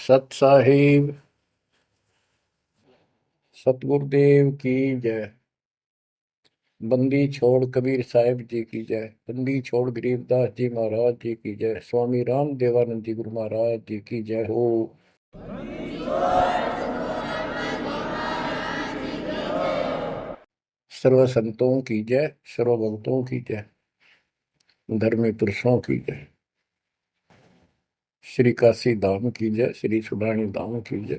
सत साहिब सतगुरुदेव की जय। बंदी छोड़ कबीर साहिब जी की जय। बंदी छोड़ गरीबदास जी महाराज जी की जय। स्वामी राम देवानंद जी गुरु महाराज जी की जय हो। सर्व संतों की जय, सर्व भक्तों की जय, धर्मी पुरुषों की जय। श्री काशी धाम की जय, श्री सुडानी धाम की जय,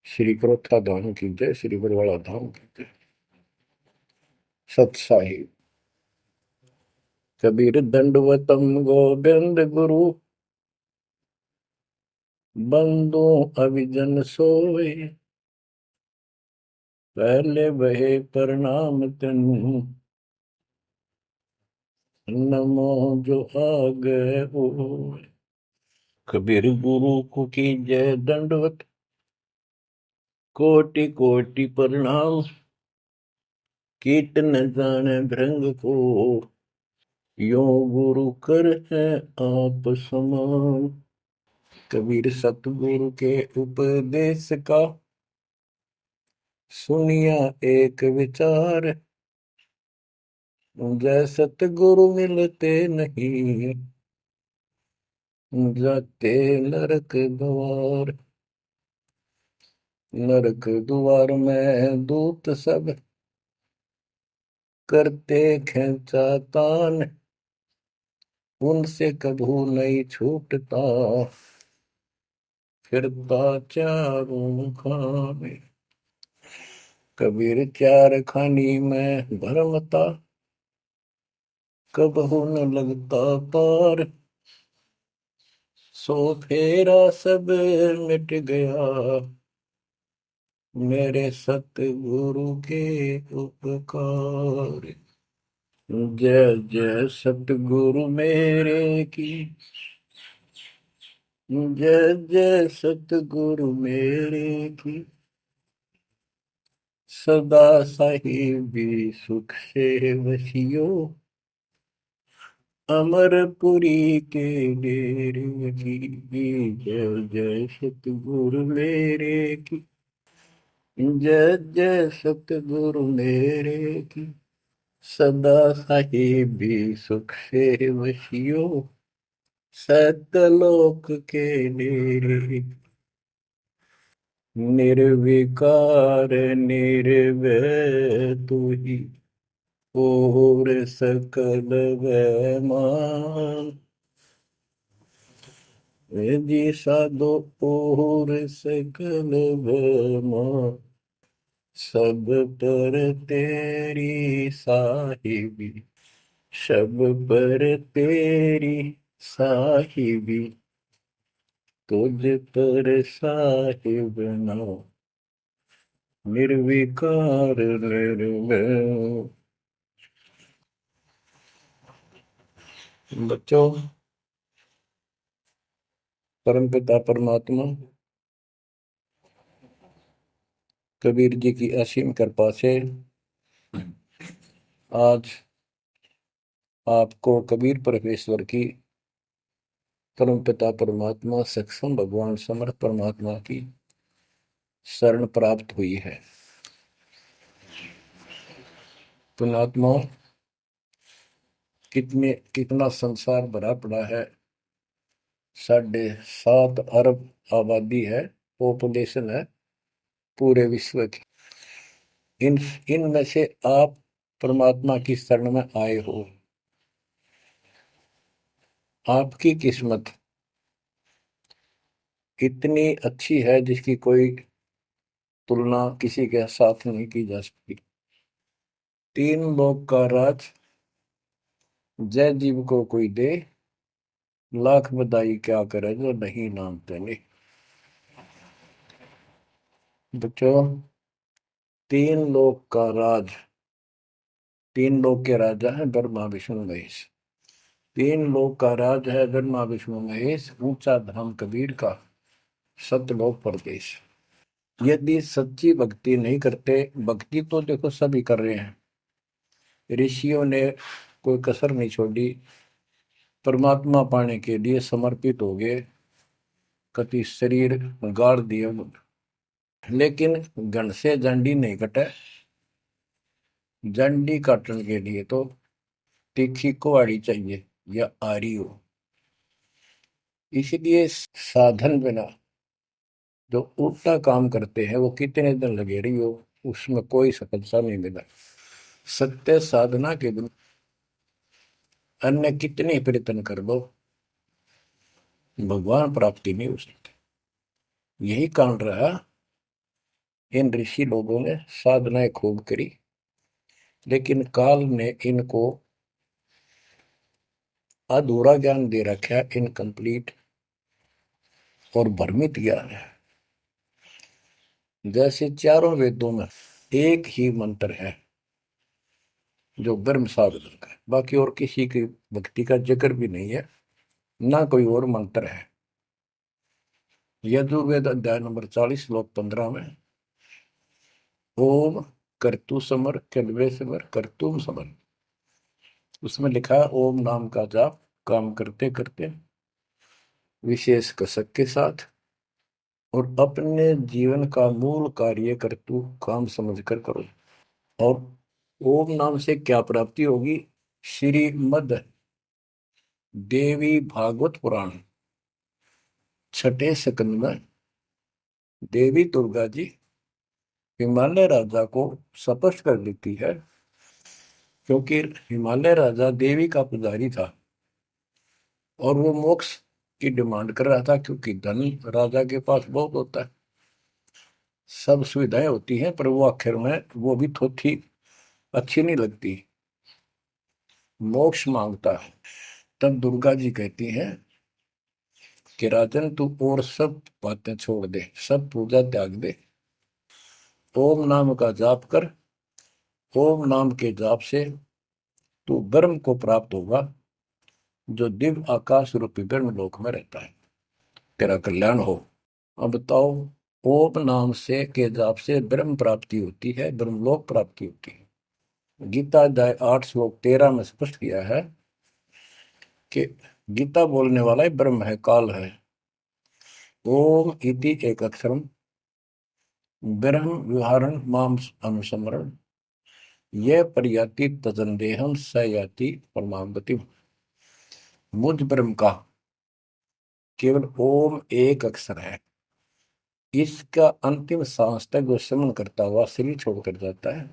श्री क्रोथा धाम की जय, श्री बरवाड़ा धाम की जय। सत साहिब कबीर दंडवतम गोविंद गुरु, बंदो अभिजन सोए, पहले बहे प्रणाम तन, नमो जो आगे हो। कबीर गुरु को की जय दंडवत, कोटि कोटि प्रणाम, कीट न जाने भृंग को, यो गुरु कर है आप समान। कबीर सतगुरु के उपदेश का, सुनिया एक विचार, जय सतगुरु मिलते नहीं, जाते नरक द्वार। नरक द्वार में दूत सब, करते खेचा तान, उनसे कभू नहीं छूटता, फिरता चारों खाने। कबीर चार खानी में भरमता, कबहू न लगता पार, सो फेरा सब मिट गया, मेरे सतगुरु के उपकार। जय जय सतगुरु मेरे की, जय जय सतगुरु मेरे की, सदा साहिबी सुख से वसियो, अमरपुरी के डेरे की। जय जय सतगुरु मेरे की, जय जय सतगुरु मेरे की, सदा साहिबी सुख से वसियो, सतलोक के डेरे। निर्विकार निर्भय तू ही, और सकल वैमान, जी साधो और सकल वैमान, सब पर तेरी साहिबी, सब पर तेरी साहिबी, तुझ पर साहिब नाम, निर्विकार निर्भय। बच्चों, परमपिता परमात्मा कबीर जी की असीम कृपा से आज आपको कबीर परमेश्वर की, परमपिता परमात्मा सक्षम भगवान समर्थ परमात्मा की शरण प्राप्त हुई है। पुण्यात्मा, कितना संसार भरा पड़ा है। 7.5 अरब आबादी है, पॉपुलेशन है पूरे विश्व की। इन इनमें से आप परमात्मा की शरण में आए हो। आपकी किस्मत इतनी अच्छी है जिसकी कोई तुलना किसी के साथ नहीं की जा सकती। 3 लोक का राज जय जीव को कोई दे, लाख बधाई क्या करे जो नहीं नाम तेने। बच्चों, 3 लोक का राज, 3 लोक के राजा है ब्रह्मा विष्णु महेश। 3 लोक का राज है ब्रह्मा विष्णु महेश, ऊंचा धाम कबीर का, सतलोक परदेश। यदि सच्ची भक्ति नहीं करते, भक्ति तो देखो सभी कर रहे हैं, ऋषियों ने कोई कसर नहीं छोड़ी, परमात्मा पाने के लिए समर्पित हो गए। कति शरीर गाड़ दिए, लेकिन घन से जंडी नहीं कटे। जंडी काटने के लिए तो तीखी कुहाड़ी चाहिए या आरी हो। इसलिए साधन बिना जो उल्टा काम करते हैं वो कितने दिन लगे रही हो, उसमें कोई सफलता नहीं मिला। सत्य साधना के बिना अन्य कितने प्रयत्न कर लो, भगवान प्राप्ति नहीं हो सकती। यही कारण रहा, इन ऋषि लोगों ने साधनाएं खूब करी, लेकिन काल ने इनको अधूरा ज्ञान दे रखा है, इनकम्प्लीट और भ्रमित ज्ञान है। जैसे चारों वेदों में एक ही मंत्र है जो ब्रह्म साधन का है, बाकी और किसी की भक्ति का जिक्र भी नहीं है, ना कोई और मंत्र है। यजुर्वेद अध्याय नंबर 40 श्लोक 15 में ओम कर्तु समर कल्वे समर कर्तुम समर, उसमें लिखा है ओम नाम का जाप काम करते करते विशेष कसक के साथ और अपने जीवन का मूल कार्य कर्तु काम समझकर करो। और ओम नाम से क्या प्राप्ति होगी? श्रीमद देवी भागवत पुराण छठे स्कंद में देवी दुर्गा जी हिमालय राजा को स्पष्ट कर देती है, क्योंकि हिमालय राजा देवी का पुजारी था और वो मोक्ष की डिमांड कर रहा था, क्योंकि धन राजा के पास बहुत होता है, सब सुविधाएं होती हैं, पर वो आखिर में वो भी थोड़ी अच्छी नहीं लगती, मोक्ष मांगता है। तब दुर्गा जी कहती हैं कि राजन तू और सब बातें छोड़ दे, सब पूजा त्याग दे, ओम नाम का जाप कर। ओम नाम के जाप से तू ब्रह्म को प्राप्त होगा, जो दिव्य आकाश रूपी ब्रह्म लोक में रहता है, तेरा कल्याण हो। अब बताओ, ओम नाम से के जाप से ब्रह्म प्राप्ति होती है, ब्रह्मलोक प्राप्ति होती है। गीता अध्याय 8 श्लोक 13 में स्पष्ट किया है कि गीता बोलने वाला ही ब्रह्म है, काल है। ओम इति एक अक्षरम ब्रह्म विहारण माम अनुसमरण ये पर्याति तजंदेहम स याति परमागति। मुझ ब्रह्म का केवल ओम एक अक्षर है, इसका अंतिम सांस तक जो श्रवण करता हुआ शरीर छोड़कर जाता है,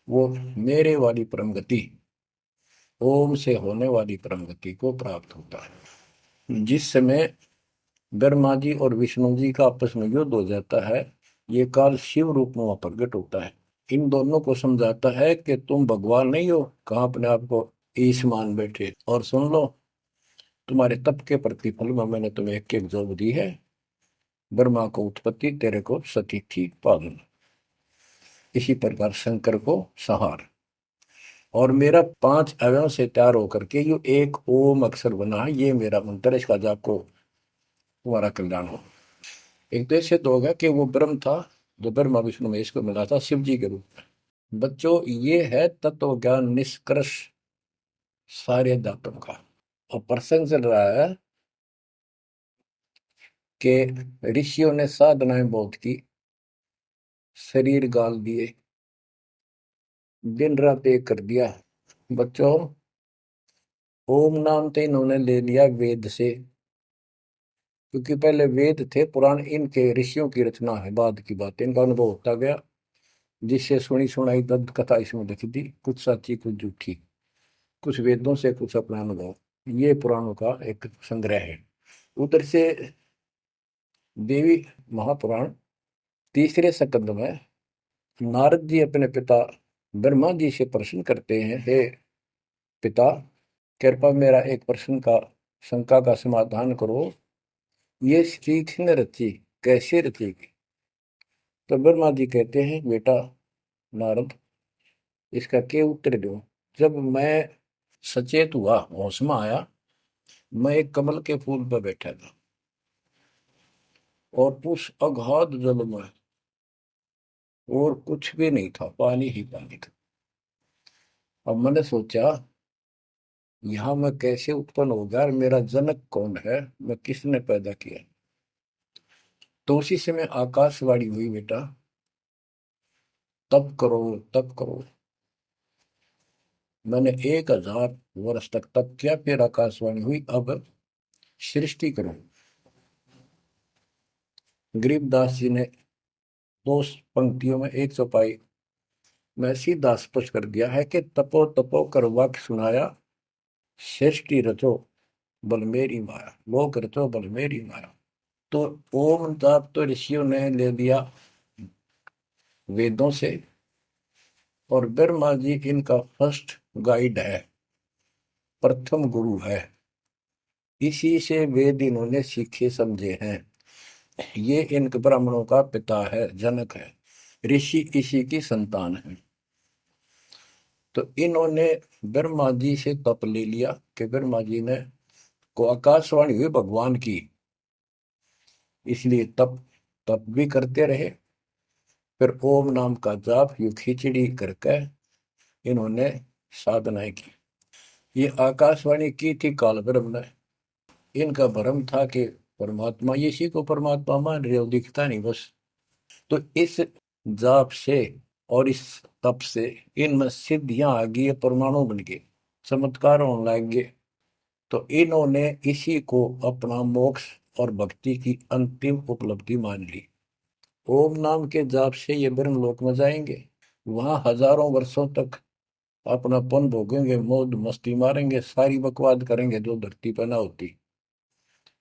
वो मेरे वाली परम गति, ओम से होने वाली परम गति को प्राप्त होता है। जिस समय ब्रह्मा जी और विष्णु जी का आपस में युद्ध हो जाता है, ये काल शिव रूप में प्रकट होता है, इन दोनों को समझाता है कि तुम भगवान नहीं हो, कहाँ अपने आप को ईश मान बैठे, और सुन लो, तुम्हारे तप के प्रतिफल में मैंने तुम्हें एक एक जॉब दी है, ब्रह्मा को उत्पत्ति, तेरे को सती थी पालन। इसी प्रकार शंकर को संहार, और मेरा 5 अवयव से तैयार होकर के ये एक ओम अक्षर बना है, ये मेरा मंत्र, इसका जाप को तुम्हारा कल्याण हो। एक तो ऐसे तो होगा कि वो ब्रह्म था जो ब्रह्मा विष्णु महेश को मिला था शिव जी के रूप में। बच्चों, ये है तत्व ज्ञान निष्कर्ष सारे अध्यात्म का। और प्रसंग चल रहा है कि ऋषियों ने साधनाएं बहुत की, शरीर गाल दिए, दिन रात एक कर दिया। बच्चों, ओम नाम तो इन्होंने ले लिया वेद से, क्योंकि पहले वेद थे पुराण, इनके ऋषियों की रचना है, बाद की बात, इनका अनुभव होता गया, जिससे सुनी सुनाई दंत कथा इसमें लिखी थी, कुछ सच्ची कुछ झूठी, कुछ वेदों से कुछ अपना अनुभव, ये पुराणों का एक संग्रह है। उधर से देवी महापुराण तीसरे स्कंद में नारद जी अपने पिता ब्रह्मा जी से प्रश्न करते हैं, हे पिता, कृपा मेरा एक प्रश्न का शंका का समाधान करो, ये सृष्टि किसने रची, कैसे रचेगी? तो ब्रह्मा जी कहते हैं, बेटा नारद, इसका क्या उत्तर दूं? जब मैं सचेत हुआ, होश में आया, मैं एक कमल के फूल पर बैठा था और उस अगाध जल में और कुछ भी नहीं था, पानी ही पानी था। अब मैंने सोचा, यहाँ मैं कैसे उत्पन्न हो गया, मेरा जनक कौन है, मैं किसने पैदा किया? तो उसी समय आकाशवाणी हुई, बेटा तप करो, तप करो। मैंने 1000 वर्ष तक तप किया, फिर आकाशवाणी हुई, अब सृष्टि करो। गरीबदास जी ने दो पंक्तियों में एक चौपाई में सीधा स्पष्ट कर दिया है कि तपो तपो कर वाक्य सुनाया, सृष्टि रचो बल मेरी माया, लोक रचो बल मेरी माया। तो ओम जाप तो ऋषियों ने ले लिया वेदों से, और ब्रह्मा जी इनका फर्स्ट गाइड है, प्रथम गुरु है। इसी से वेद इन्होंने सीखे समझे हैं। ये इन ब्राह्मणों का पिता है, जनक है, ऋषि इसी की संतान है। तो इन्होंने ब्रह्मा जी से तप ले लिया कि ब्रह्मा जी ने को आकाशवाणी हुई भगवान की, इसलिए तप तप भी करते रहे। फिर ओम नाम का जाप यू खिचड़ी करके इन्होंने साधनाएं की। ये आकाशवाणी की थी काल ब्रह्म ने। इनका भ्रम था कि परमात्मा, इसी को परमात्मा मान रहे हो, दिखता नहीं बस। तो इस जाप से और इस तप से इनमें सिद्धियां आ गई, परमाणु बन गए, चमत्कार होने लग गए। तो इन्होंने इसी को अपना मोक्ष और भक्ति की अंतिम उपलब्धि मान ली। ओम नाम के जाप से ये ब्रह्मलोक में जाएंगे, वहां हजारों वर्षों तक अपना पन भोगेंगे, मौज मस्ती मारेंगे, सारी बकवाद करेंगे जो धरती पर ना होती।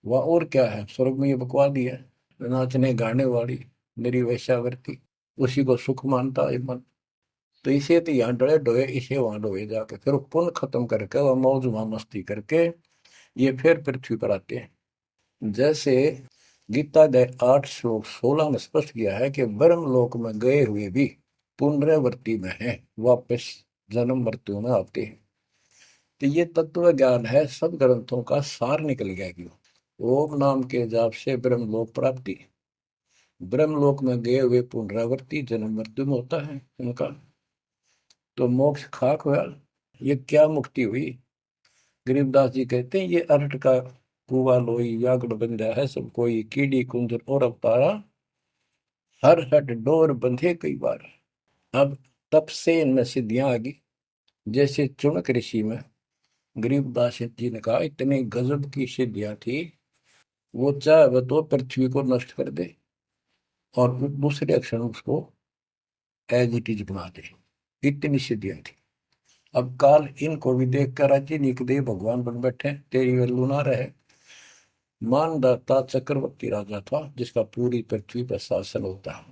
वह और क्या है, स्वर्ग में ये बकवाद ही है, नाचने गाने वाली मेरी वैश्यावृत्ति, उसी को सुख मानता है मन। तो इसे तो यहाँ डरे डोए, इसे वहां डोए जाके, फिर पुण्य खत्म करके वह मौज मस्ती करके ये फिर पृथ्वी पर आते हैं। जैसे गीता के 8 श्लोक 16 में स्पष्ट किया है कि ब्रह्म लोक में गए हुए भी पुनरावृत्ति में है, वापस जन्म मृत्यु में आते हैं। तो ये तत्व ज्ञान है, सब ग्रंथों का सार निकल गया क्यों। ओम नाम के जाप से ब्रह्मलोक प्राप्ति, ब्रह्मलोक में गए हुए पुनरावृत्ति, जन्म मृत्यु में होता है उनका। तो मोक्ष खाक हुआ। ये क्या मुक्ति हुई। गरीबदास जी कहते हैं, ये अरट का कुआ लोई व्याकुल बंधा है सब कोई, कीड़ी कुंजर और अवतारा, हर हट डोर बंधे कई बार। अब तब से इनमें सिद्धियां आ गई। जैसे चुनक ऋषि में गरीबदास जी ने कहा, इतनी गजब की सिद्धियां थी, वो चाहे वह तो पृथ्वी को नष्ट कर दे और दूसरे क्षण उसको एज इट इज बना दे, इतनी सिद्धियां थी। अब काल इनको भी देख कर राजी निकदे भगवान बन बैठे, तेरी वैल्यू ना रहे। मानदाता चक्रवर्ती राजा था जिसका पूरी पृथ्वी पर शासन होता है।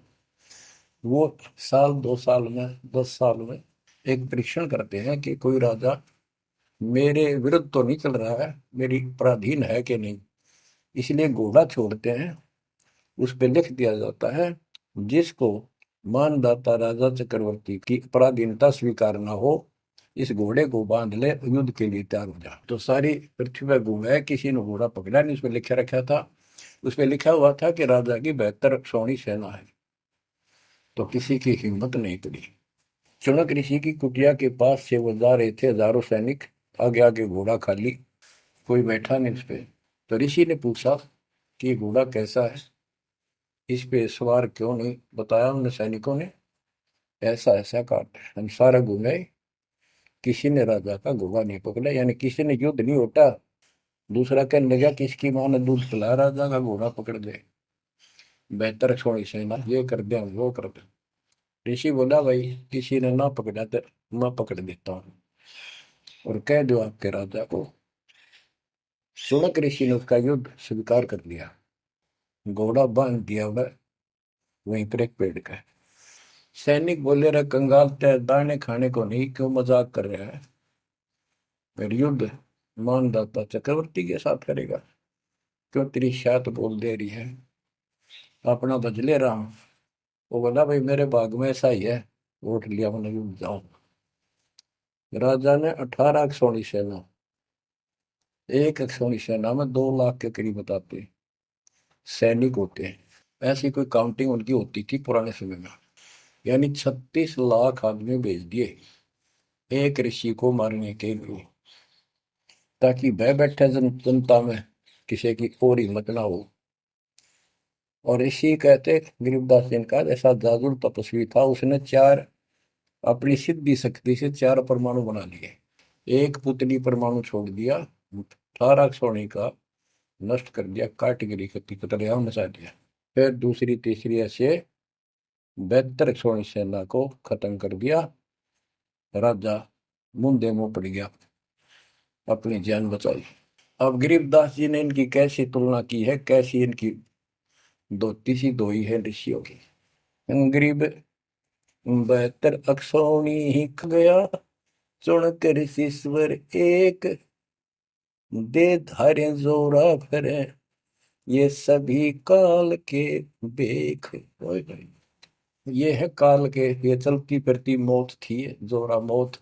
वो साल 2 साल में 10 साल में एक परीक्षण करते हैं कि कोई राजा मेरे विरुद्ध तो नहीं चल रहा है, मेरी पराधीन है कि नहीं। इसलिए घोड़ा छोड़ते हैं, उस पर लिख दिया जाता है, जिसको मानदाता राजा चक्रवर्ती की पराधीनता स्वीकार न हो, इस घोड़े को बांध ले, युद्ध के लिए तैयार हो जा। तो सारी पृथ्वी पर घूमे, किसी ने घोड़ा पकड़ा नहीं। उस पर लिखा रखा था, उस पर लिखा हुआ था कि राजा की 72 सौणी सेना है। तो किसी की हिम्मत नहीं पड़ी। चुनक ऋषि की कुटिया के पास से वो जा रहे थे, हजारों सैनिक, आगे आगे घोड़ा खाली, कोई बैठा नहीं उस पे। तो ऋषि ने पूछा कि ये घोड़ा कैसा है, इस पे सवार क्यों नहीं। बताया उन सैनिकों ने, ऐसा ऐसा काट हम सारा घूमे, किसी ने राजा का घोड़ा नहीं पकड़ा, यानी किसी ने युद्ध नहीं होता। दूसरा कहने लगा किसकी माँ ने दूध पिलाया, राजा का घोड़ा पकड़ दे, बेहतर छोड़ी सेना, ये कर दे वो कर दे। ऋषि बोला, भाई किसी ने ना पकड़ा तो मैं पकड़ देता हूँ, और कह दो आपके राजा को। सुनक ऋषि ने उसका युद्ध स्वीकार कर लिया, घोड़ा बांध दिया वह वहीं पर एक पेड़ का। सैनिक बोले, रहा कंगाल तय दाने खाने को नहीं, क्यों मजाक कर रहा है, फिर युद्ध मानदाता चक्रवर्ती के साथ करेगा, क्यों तेरी शायद बोल दे रही है, अपना बदले रहा हूं। वो बोला, भाई मेरे भाग में ऐसा ही है, वोट लिया मैंने, युद्ध जाऊं। राजा ने 18 अक्षौणी सेना, एक अक्षौणी सेना में 2 लाख के करीब बताते सैनिक होते हैं, ऐसी कोई काउंटिंग उनकी होती थी पुराने समय में। यानी 36 लाख आदमी भेज दिए एक ऋषि को मारने के लिए, ताकि भय बैठे जनता में, किसी की और हिम्मत ना हो। और ऋषि कहते गरीबदास जी ने कहा ऐसा जादू तपस्वी था, उसने चार अपनी सिद्धि शक्ति से चार परमाणु बना लिए। एक पुतली परमाणु छोड़ दिया, 18 सोने का नष्ट कर दिया, कैटेगरी की कतलेआम मचा दिया। फिर दूसरी तीसरी ऐसे 72 सोनी सेना को खत्म कर दिया। राजा मुंदे मुंह पड़ गया, अपनी जान बचाई। अब गरीबदास जी ने इनकी कैसी तुलना की है, कैसी इनकी दोती सी धोई है ऋषियों की। गरीब 72 अक्षौणी ही ख गया, चुन कर शीश्वर एक, दे धारे जोरा फिरे, ये सभी काल के बेख। ओए होए। ये है काल के, ये चलती फिरती मौत थी, जोरा मौत,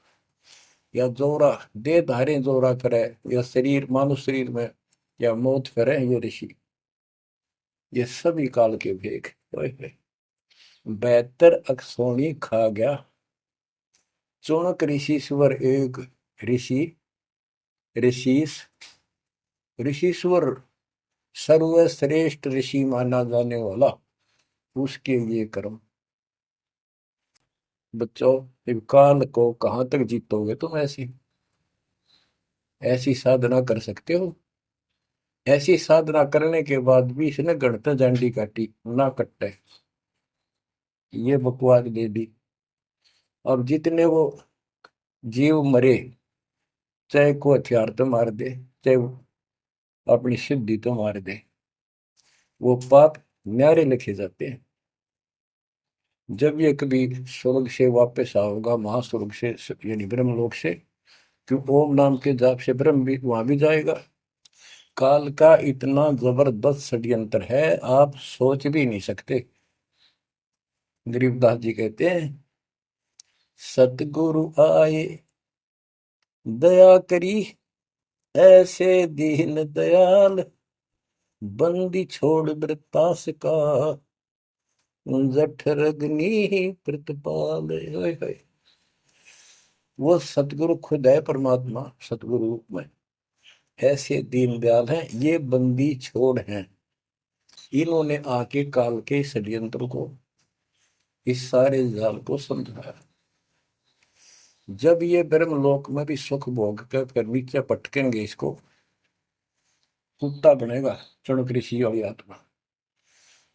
या जोरा दे धारे जोरा करे, या शरीर मानव शरीर में या मौत करे ये ऋषि, ये सभी काल के भेख। ओए होए। 72 अक्षौणी खा गया, चुनक ऋषि स्वर एक। ऋषि, ऋषिस, ऋषिश्वर, सर्वश्रेष्ठ ऋषि माना जाने वाला, उसके ये कर्म। बच्चों, इस काल को कहां तक जीतोगे तुम? ऐसी ऐसी साधना कर सकते हो? ऐसी साधना करने के बाद भी इसने गणत झंडी काटी ना कट्टे, ये बकवास दे दी। अब जितने वो जीव मरे, चाहे को हथियार तो मार दे, चाहे अपनी सिद्धि तो मार दे, वो पाप न्यारे लिखे जाते हैं। जब ये कभी स्वर्ग से वापस आओगा, महास्वर्ग से यानी ब्रह्मलोक से, क्यों ओम नाम के जाप से ब्रह्म भी वहां भी जाएगा। काल का इतना जबरदस्त षड्यंत्र है, आप सोच भी नहीं सकते। गरीबदास जी कहते हैं, सतगुरु आए दया करी, ऐसे दीन दयाल, बंदी छोड़ वृतास का, जठर अग्नि प्रतिपाल। हाय हाय। वो सतगुरु खुद है, परमात्मा सतगुरु रूप में ऐसे दीन दयाल हैं, ये बंदी छोड़ हैं। इन्होंने आके काल के षड्यंत्र को, इस सारे जाल को समझाया। जब ये ब्रह्मलोक में भी सुख भोग कर नीचे पटकेंगे, इसको कुत्ता बनेगा चणक ऋषि वाली आत्मा,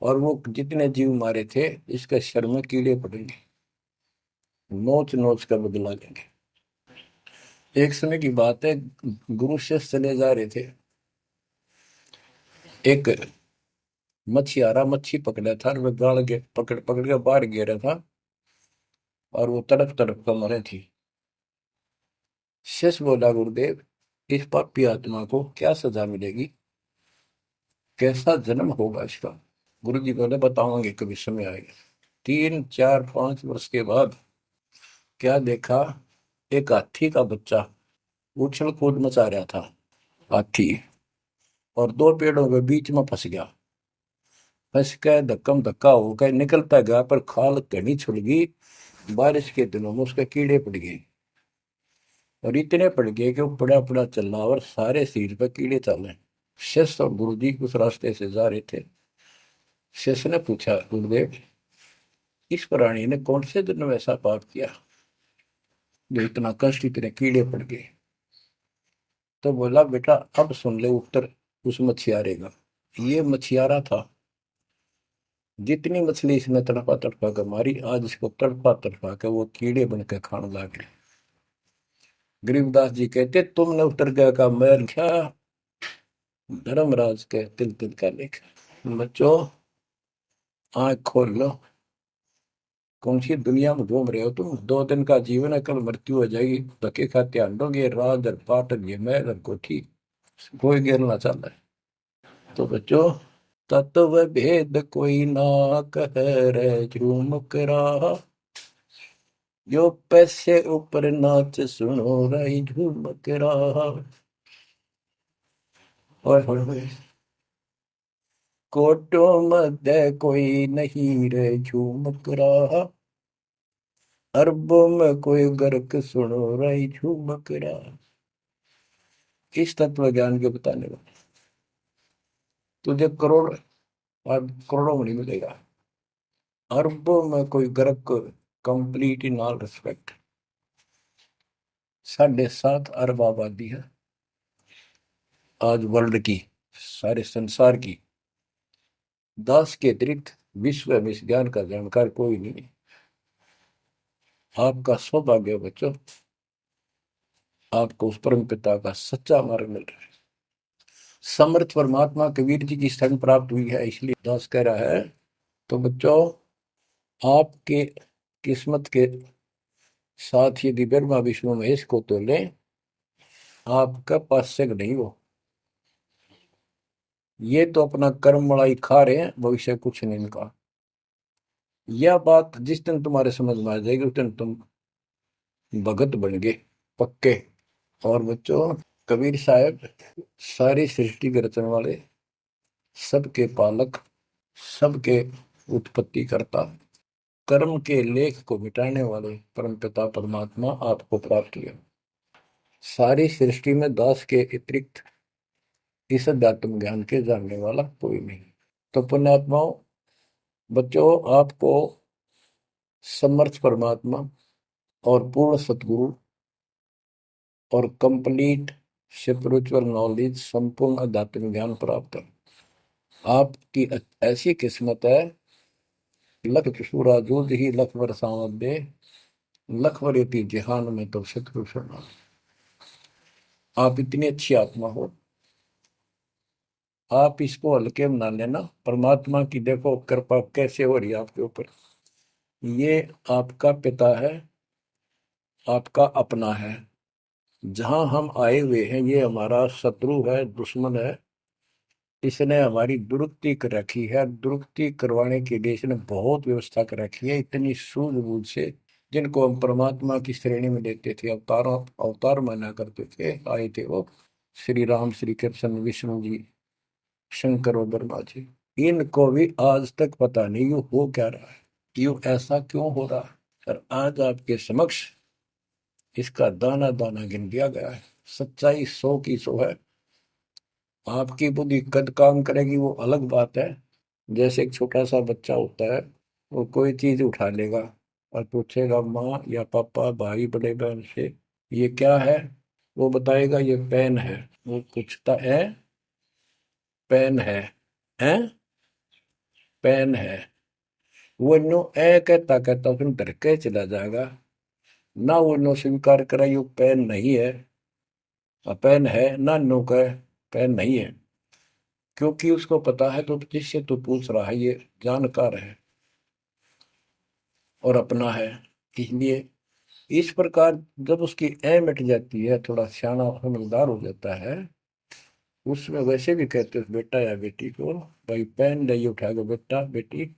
और वो जितने जीव मारे थे इसके शर में कीड़े पड़ेंगे, नोच नोच कर बदला लेंगे। एक समय की बात है, गुरु शिष्य चले जा रहे थे, एक मछियारा मच्छी पकड़ा था, और वह गाड़ के पकड़ पकड़ के बाहर गिरा था, और वो तड़प तड़प कर मरे थी। शिष्य बोला, गुरुदेव इस पापी आत्मा को क्या सजा मिलेगी, कैसा जन्म होगा इसका? गुरु जी बोले, बताओगे कभी समय आएगा। 3 4 5 वर्ष के बाद क्या देखा, एक हाथी का बच्चा उछल कूद मचा रहा था, हाथी, और दो पेड़ों के बीच में फंस गया। फंस के धक्कम धक्का होकर निकलता गया, पर खाल घनी छुड़ गई। बारिश के दिनों में उसके कीड़े पड़ गए, और इतने पड़ गए कि वो पड़ा पड़ा चल रहा, और सारे शरीर पर कीड़े चले। शिष्य और गुरु जी उस रास्ते से जा रहे थे। शिष्य ने पूछा, गुरुदेव इस प्राणी ने कौन से दिन में ऐसा पाप किया जो इतना कष्ट, इतने कीड़े पड़ गए? तो बोला, बेटा अब सुन ले उत्तर उस मछियारे का। ये मछियारा था, जितनी मछली इसने तड़पा तड़पा कर मारी, आज इसको तड़पा तड़पा कर वो कीड़े बनकर खाने लग गए। गरीबदास जी कहते, तुमने उत्तर गया का मैल क्या, धर्मराज के तिल तिल का लेखा। बच्चों, आंख खोल लो, कौन सी दुनिया में घूम रहे हो तुम? 2 दिन का जीवन है, कल मृत्यु हो जाएगी। धक्के खाते आंडोगे, राज और पाटन ये महल और कोठी, कोई गिरना चाहता है। तो बच्चों, तत्व भेद कोई ना कह रे झूमक रहा, जो पैसे ऊपर नाच सुनो रही झूमक रहा। और कोटो मध्य कोई नहीं रे झूमक रहा, अरबों में कोई गर्क सुनो रही झूमक रहा। इस तत्व ज्ञान के बताने वाले तुझे करोड़ आज करोड़ों में नहीं मिलेगा, अरबों में कोई ग्रह को, कंप्लीट इन ऑल रिस्पेक्ट। 7.5 अरब आबादी है आज वर्ल्ड की, सारे संसार की। 10 के अतिरिक्त विश्व में इस ज्ञान का जानकार कोई नहीं है। आपका सौभाग्य है बच्चों, आपको उस परम पिता का सच्चा मार्ग मिल रहा है। समर्थ परमात्मा कबीर जी की शरण प्राप्त हुई है, इसलिए दास कह रहा है। तो बच्चों, आपके किस्मत के साथ यदि ब्रह्मा विष्णु महेश को तो लें, आपका पास्य नहीं हो। ये तो अपना कर्म मलाई खा रहे हैं, भविष्य कुछ नहीं इनका। यह बात जिस दिन तुम्हारे समझ में आ जाएगी, उस दिन तुम भगत बन गए पक्के। और बच्चों, कबीर साहब सारी सृष्टि के रचने वाले, सबके पालक, सबके उत्पत्ति करता, कर्म के लेख को मिटाने वाले परम पिता परमात्मा आपको प्राप्त हुए। सारी सृष्टि में दास के अतिरिक्त इस अध्यात्म ज्ञान के जानने वाला कोई नहीं। तो पुण्यात्माओं, बच्चों, आपको समर्थ परमात्मा और पूर्ण सतगुरु और कंप्लीट स्पिरिचुअल नॉलेज, संपूर्ण अध्यात्म ज्ञान प्राप्त है। आपकी ऐसी किस्मत है, लख चुसूरा जूझ ही लख बरसावत दे, लख वरेती जिहान में तो सतगुरु। आप इतनी अच्छी आत्मा हो, आप इसको हल्के में ना लेना। परमात्मा की देखो कृपा कैसे हो रही है आपके ऊपर। ये आपका पिता है, आपका अपना है। जहां हम आए हुए हैं, ये हमारा शत्रु है, दुश्मन है। इसने हमारी दुरुक्ति कर रखी है, दुरुक्ति करवाने के लिए इसने बहुत व्यवस्था कर रखी है, इतनी सूझबूझ से। जिनको हम परमात्मा की श्रेणी में लेते थे, अवतारों अवतार माना करते थे, आए थे वो श्री राम, श्री कृष्ण, विष्णु जी, शंकर और ब्रह्मा जी। इनको भी आज तक पता नहीं यू हो क्या रहा है, क्यों ऐसा क्यों हो रहा है। और आज आपके समक्ष इसका दाना दाना गिन दिया गया है। सच्चाई 100 की 100 है। आपकी बुद्धि कद काम करेगी वो अलग बात है। जैसे एक छोटा सा बच्चा होता है, वो कोई चीज उठा लेगा और पूछेगा माँ या पापा, भाई, बड़े बहन से, ये क्या है। वो बताएगा ये पेन है। वो पूछता है, पेन है पेन है। वो नो ए कहता कहता उसमें डर के चला जाएगा। ना वो नो स्वीकार करे ये पेन नहीं है, पेन है, ना नो कहे पेन नहीं है। क्योंकि उसको पता है तो जिससे तो पूछ रहा है ये जानकार है और अपना है। इसलिए इस प्रकार जब उसकी ए मिट जाती है, थोड़ा सियाना समझदार हो जाता है, उसमें वैसे भी कहते हैं बेटा या बेटी को, भाई पेन नहीं उठा के बेटा बेटी,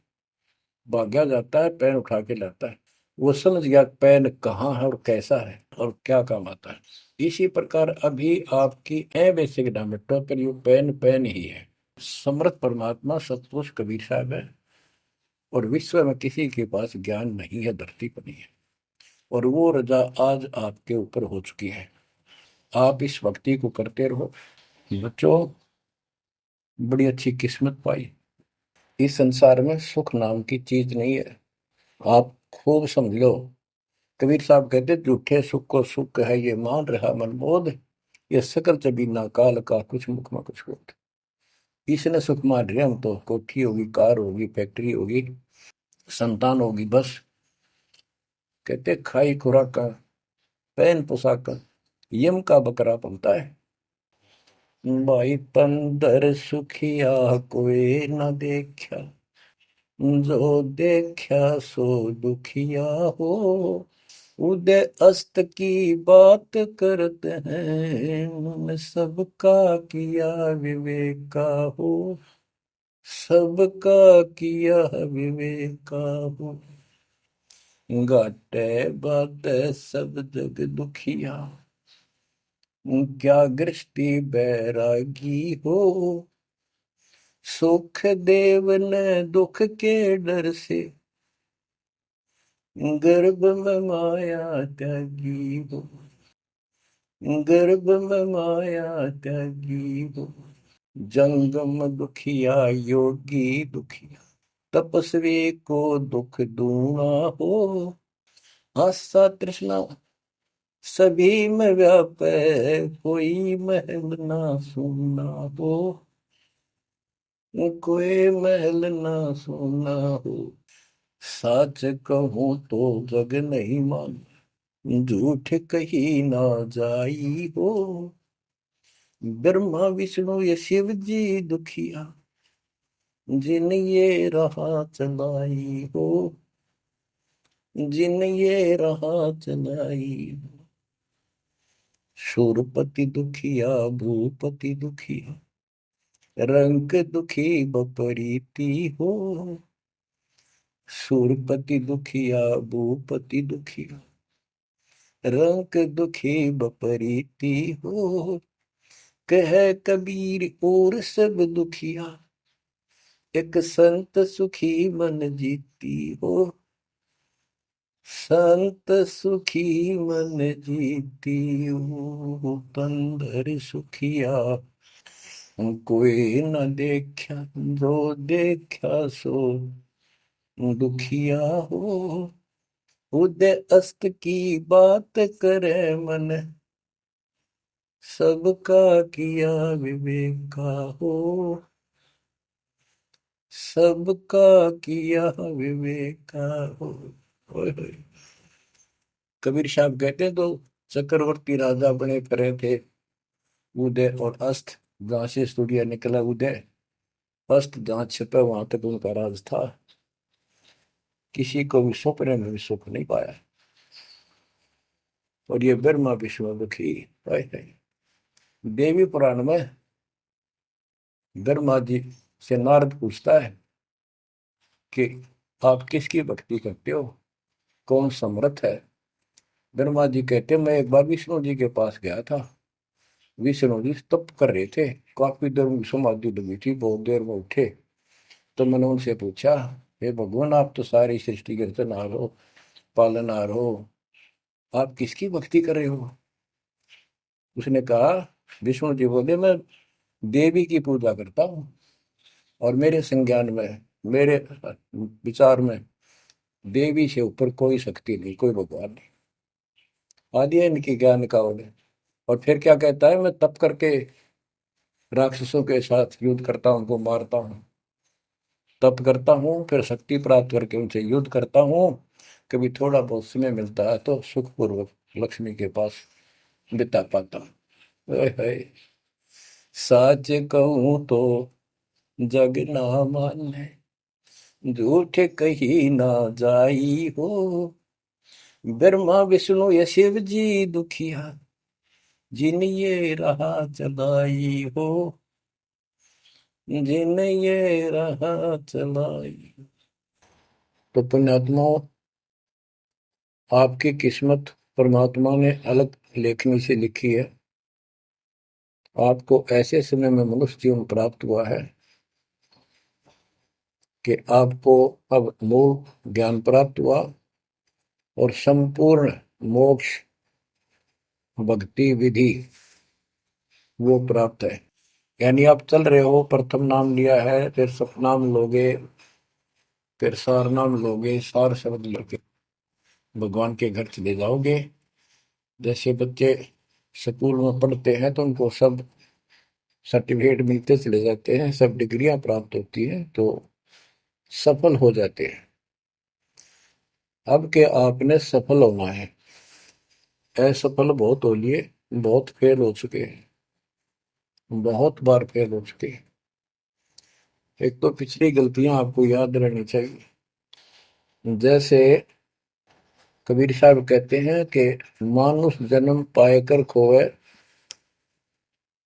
भाग्या जाता है पेन उठा के लाता है। वो समझ गया पेन कहाँ है और कैसा है और क्या काम आता है। इसी प्रकार अभी आपकी ए बेसिक ना मिटो, पर ये पेन पेन ही है। समर्थ परमात्मा सतपुरुष कबीर साहब है, और विश्व में किसी के पास ज्ञान नहीं है, धरती पर नहीं है। और वो रजा आज आपके ऊपर हो चुकी है। आप इस भक्ति को करते रहो बच्चों, बड़ी अच्छी किस्मत पाई। इस संसार में सुख नाम की चीज नहीं है, आप खूब समझ लो। कबीर साहब कहते झूठे सुख को सुख है ये मान रहा मनमोद, ये सकल जबीना काल का कुछ मुख में कुछ होत। इसने सुख मान रहे हम तो, कोठी होगी, कार होगी, फैक्ट्री होगी, संतान होगी, बस। कहते खाई खुराक, पहन पोशाक, यम का बकरा पलता है। भाई पंदर सुखिया कोई न देखा, जो देखा सो दुखिया हो। उदय अस्त की बात करते हैं, उन सबका किया विवेका हो, सबका किया विवेका हो। घाटे बाटे सब जग दुखिया, क्या गृष्टि बैरागी हो। सुख देव ने दुख के डर से, गर्भ में माया त्यागी हो, गर्भ में माया त्यागी हो। जंगम दुखिया योगी दुखिया, तपस्वी को दुख दूना हो। आशा तृष्णा सभी में व्यापे, कोई महल ना सुना हो। कोई महल ना सुना हो। सच कहूं तो जग नहीं मान, झूठ कही ना जाई हो। ब्रह्मा विष्णु ये शिव जी दुखिया, जिन ये राह चलाई हो। जिन ये राह चलाई हो। शूरपति दुखिया भूपति दुखिया, रंग दुखी बपरीती हो। शूरपति दुखिया भूपति दुखिया, रंग दुखी बपरीती हो। कह कबीर और सब दुखिया, एक संत सुखी मन जीती हो। संत सुखी मन जीती हो। तंदर सुखिया कोई न देखा, जो देखा सो दुखिया हो। उदय अस्त की बात करे मन, सबका किया विवेका हो। सबका किया विवेका हो। ओए होए। कबीर साहब कहते हैं तो चक्रवर्ती राजा बने फिरे थे। उदय और अस्त, जहां से सूर्य निकला उदय, अस्त जहां छिपा वहां तक उनका राज था। किसी को भी सपने में भी सुख नहीं पाया। और ये ब्रह्मा विष्णु दुखी। देवी पुराण में ब्रह्मा जी से नारद पूछता है कि आप किसकी भक्ति करते हो, कौन समर्थ है। ब्रह्मा जी कहते मैं एक बार विष्णु जी के पास गया था। विष्णु जी तप कर रहे थे, काफी देर में समाधि लगी थी, बहुत देर में उठे। तो मैंने उनसे पूछा, हे भगवान आप तो सारी सृष्टि के रचनहार हो, पालनहार हो, आप किसकी भक्ति कर रहे हो। उसने कहा, विष्णु जी बोले मैं देवी की पूजा करता हूँ, और मेरे संज्ञान में, मेरे विचार में देवी से ऊपर कोई शक्ति नहीं, कोई भगवान नहीं। आदि है इनकी ज्ञान का उन्हें। और फिर क्या कहता है, मैं तप करके राक्षसों के साथ युद्ध करता हूँ, उनको मारता हूँ, तप करता हूँ, फिर शक्ति प्राप्त करके उनसे युद्ध करता हूँ। कभी थोड़ा बहुत समय मिलता है तो सुखपूर्वक लक्ष्मी के पास बिता पाता हूँ। सच कहूँ तो जग ना माने, झूठ कही ना जाई हो। ब्रह्मा विष्णु ये शिव जी दुखिया, जिन ये राह चलाई हो। जिन ये राह चलाई। तो पुण्यात्माओं, आपकी किस्मत परमात्मा ने अलग लेखनी से लिखी है। आपको ऐसे समय में मनुष्य जीवन प्राप्त हुआ है कि आपको अब मूल ज्ञान प्राप्त हुआ और संपूर्ण मोक्ष भक्ति विधि वो प्राप्त है। यानी आप चल रहे हो, प्रथम नाम लिया है, फिर सतनाम लोगे, फिर सार नाम लोगे, सार शब्द लेके भगवान के घर चले जाओगे। जैसे बच्चे स्कूल में पढ़ते हैं तो उनको सब सर्टिफिकेट मिलते चले जाते हैं, सब डिग्रियां प्राप्त होती हैं, तो सफल हो जाते हैं। अब के आपने सफल होना है। असफल बहुत हो लिए, बहुत फेल हो चुके हैं, बहुत बार फेल हो चुके हैं। एक तो पिछली गलतियां आपको याद रहनी चाहिए। जैसे कबीर साहब कहते हैं कि मानुष जन्म पाएकर खोए,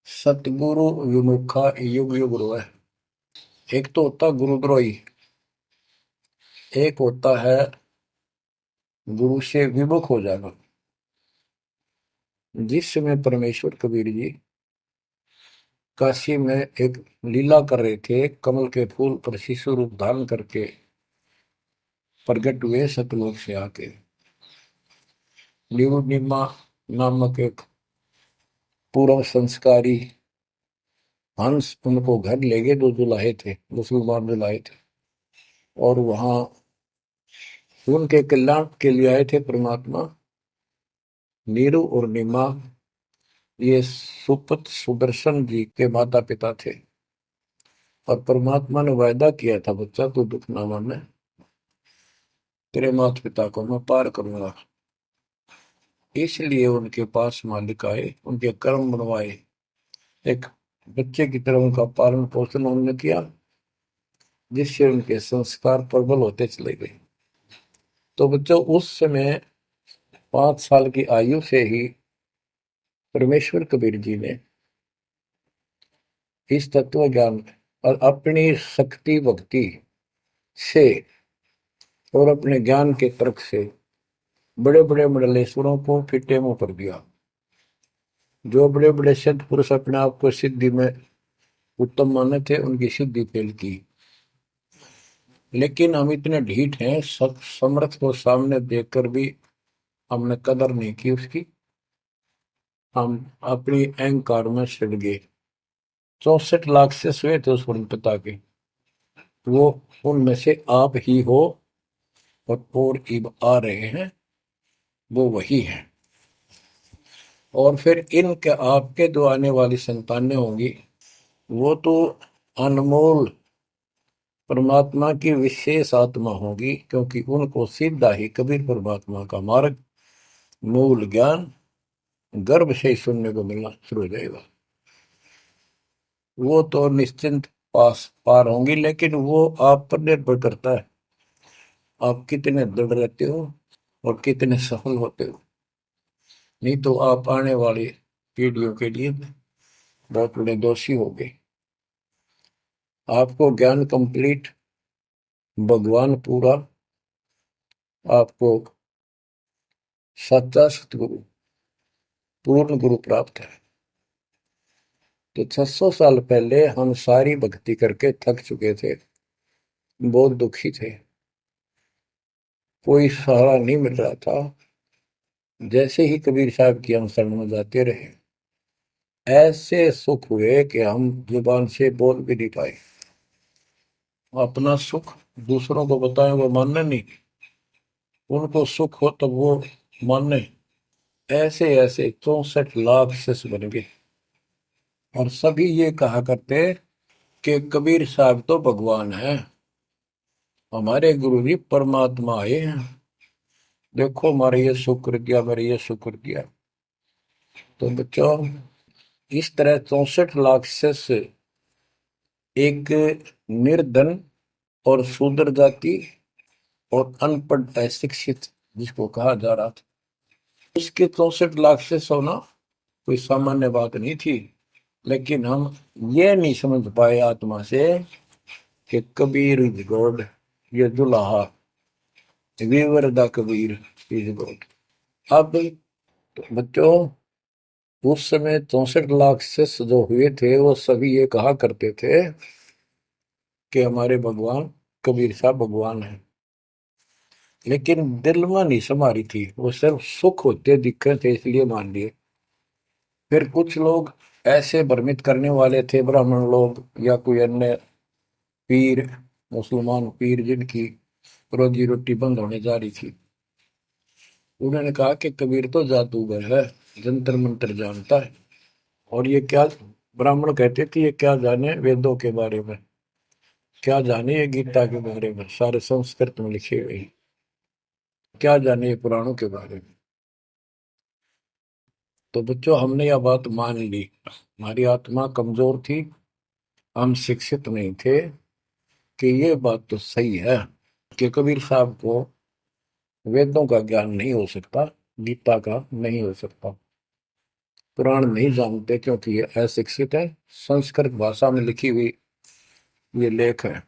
सतगुरु विमुखा युग युग रोए। एक तो होता गुरुद्रोही, एक होता है गुरु से विमुख हो जाना। जिस समय परमेश्वर कबीर जी काशी में एक लीला कर रहे थे, कमल के फूल पर शिशु रूप धारण करके प्रकट हुए सतलोक से आके। निमा नामक एक पूर्व संस्कारी हंस उनको घर ले गए, जो जुलाहे थे, मुसलमान जुलाहे थे, और वहां उनके कल्याण के लिए आए थे परमात्मा। नीरू और नीमा ये सुपत सुदर्शन जी के माता पिता थे, और परमात्मा ने वायदा किया था, बच्चा तू दुख ना माने, तेरे माता पिता को मैं पार करूंगा। इसलिए उनके पास मालिक आए, उनके कर्म बनवाए, एक बच्चे की तरह उनका पालन पोषण उन्होंने किया, जिससे उनके संस्कार प्रबल होते चले गए। तो बच्चों, उस समय 5 साल की आयु से ही परमेश्वर कबीर जी ने इस तत्व ज्ञान और अपनी शक्ति भक्ति से और अपने ज्ञान के तर्क से बड़े बड़े मंडलेश्वरों को फिटे मुंह कर दिया। जो बड़े बड़े सिद्ध पुरुष अपने आप को सिद्धि में उत्तम माने थे, उनकी सिद्धि फेल की। लेकिन हम इतने ढीठ हैं, समर्थ को सामने देखकर भी हमने कदर नहीं की उसकी। हम अपनी अहंकार में सड़ गए। 64 लाख से हुए थे उस पिता के, वो उनमें से आप ही हो, और इब आ रहे हैं, वो वही है। और फिर इनके आपके जो आने वाली संतानें होंगी, वो तो अनमोल परमात्मा की विशेष आत्मा होगी, क्योंकि उनको सीधा ही कबीर परमात्मा का मार्ग, मूल ज्ञान गर्भ से ही सुनने को मिलना शुरू हो जाएगा। वो तो निश्चिंत पास पार होंगी, लेकिन वो आप पर निर्भर करता है, आप कितने दृढ़ रहते हो और कितने सफल होते हो। नहीं तो आप आने वाली पीढ़ियों के लिए बहुत बड़े दोषी हो गए। आपको ज्ञान कंप्लीट, भगवान पूरा, आपको सच्चा सतगुरु, पूर्ण गुरु प्राप्त है। तो 600 साल पहले हम सारी भक्ति करके थक चुके थे, बहुत दुखी थे, कोई सहारा नहीं मिल रहा था। जैसे ही कबीर साहब की हम शरण में जाते रहे, ऐसे सुख हुए कि हम जुबान से बोल भी नहीं पाए। अपना सुख दूसरों को बताएं, वो मानने नहीं, उनको सुख हो तब वो मानने। ऐसे ऐसे 64 लाख शिष्य बन गए, और सभी ये कहा करते कि कबीर साहब तो भगवान है, हमारे गुरु जी परमात्मा आए हैं, देखो हमारे ये शुक्र किया, मेरे ये शुक्र किया। तो बच्चों, इस तरह 64 लाख शिष्य एक निर्धन और शूद्र जाति और अनपढ़ अशिक्षित जिसको कहा जा रहा था, उसके 64 लाख शिष्य होना कोई सामान्य बात नहीं थी। लेकिन हम ये नहीं समझ पाए आत्मा से कि कबीर इज गॉड, ये दुल्हा weaver the Kabir is God. अब बच्चों, उस समय 64 लाख शिष्य जो हुए थे, वो सभी ये कहा करते थे कि हमारे भगवान कबीर साहब भगवान है, लेकिन दिल में नहीं समा रही थी, वो सिर्फ सुख होते दिखे थे इसलिए मान लिए। फिर कुछ लोग ऐसे भ्रमित करने वाले थे, ब्राह्मण लोग या कोई अन्य पीर, मुसलमान पीर जिनकी रोजी रोटी बंद होने जा रही थी, उन्होंने कहा कि कबीर तो जादूगर है, जंतर मंत्र जानता है, और ये क्या, ब्राह्मण कहते थे ये क्या जाने वेदों के बारे में, क्या जाने ये गीता के बारे में, सारे संस्कृत में लिखे हुए, क्या जाने ये पुराणों के बारे में। तो बच्चों, हमने यह बात मान ली, हमारी आत्मा कमजोर थी, हम शिक्षित नहीं थे कि ये बात तो सही है कि कबीर साहब को वेदों का ज्ञान नहीं हो सकता, गीता का नहीं हो सकता, पुराण नहीं जानते क्योंकि ये अशिक्षित है, संस्कृत भाषा में लिखी हुई ये लेख है।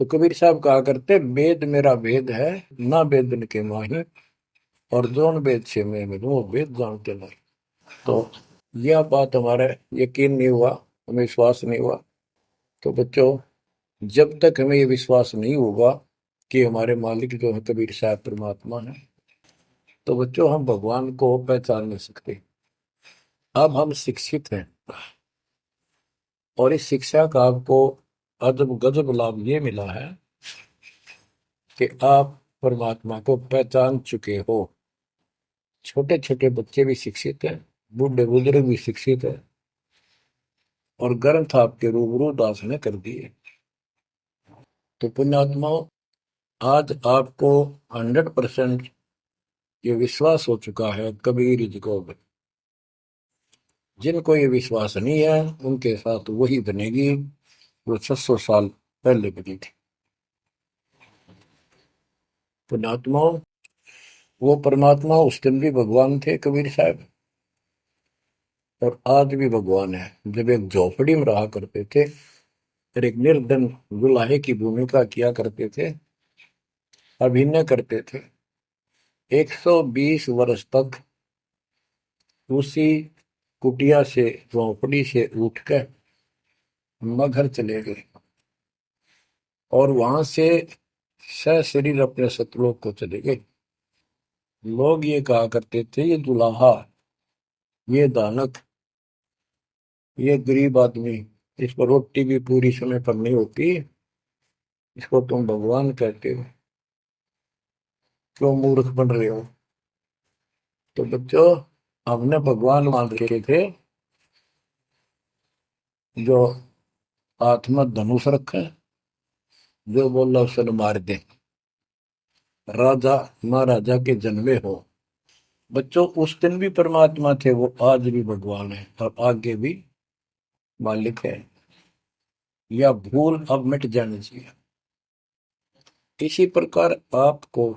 तो कबीर साहब कहा करते, वेद मेरा वेद है, ना वेदन के माही, और जोन वेद से मैं मिलूं वो वेद जानते नहीं। तो यह बात हमारे यकीन नहीं हुआ, हमें विश्वास नहीं हुआ। तो बच्चों, जब तक हमें ये विश्वास नहीं होगा कि हमारे मालिक जो है कबीर साहब परमात्मा है, तो बच्चों हम भगवान को पहचान नहीं सकते। अब हम शिक्षित हैं, और इस शिक्षा का आपको अजब गजब लाभ ये मिला है कि आप परमात्मा को पहचान चुके हो। छोटे छोटे बच्चे भी शिक्षित हैं, बूढ़े बुजुर्ग भी शिक्षित है, और ग्रंथ आपके रूबरू दास ने कर दिए। तो पुण्यात्माओं, आज आपको 100% ये विश्वास हो चुका है कबीर जी को। जिनको ये विश्वास नहीं है उनके साथ वही बनेगी जो 600 साल पहले बनी थी। पुण्यात्माओं, वो परमात्मा उस दिन भी भगवान थे कबीर साहब, और आज भी भगवान है। जब एक झोपड़ी में रहा करते थे और एक निर्धन दुल्हे की भूमिका किया करते थे, अभिनय करते थे, 120 वर्ष तक उसी कुटिया से, झोपड़ी से उठकर मगहर चले गए और वहां से सशरीर अपने सतलोक को चले गए। लोग ये कहा करते थे, ये दुल्हा, ये दानक, ये गरीब आदमी, इस पर रोटी भी पूरी समय पर नहीं होती, इसको तुम भगवान कहते हो, क्यों मूर्ख बन रहे हो। तो बच्चों, हमने भगवान मान रखे थे जो हाथ में धनुष रखे, जो बोला उसने मार दे, राजा महाराजा के जन्मे हो। बच्चों, उस दिन भी परमात्मा थे, वो आज भी भगवान है और आगे भी मालिक है। या भूल अब मिट जानी चाहिए। इसी प्रकार आपको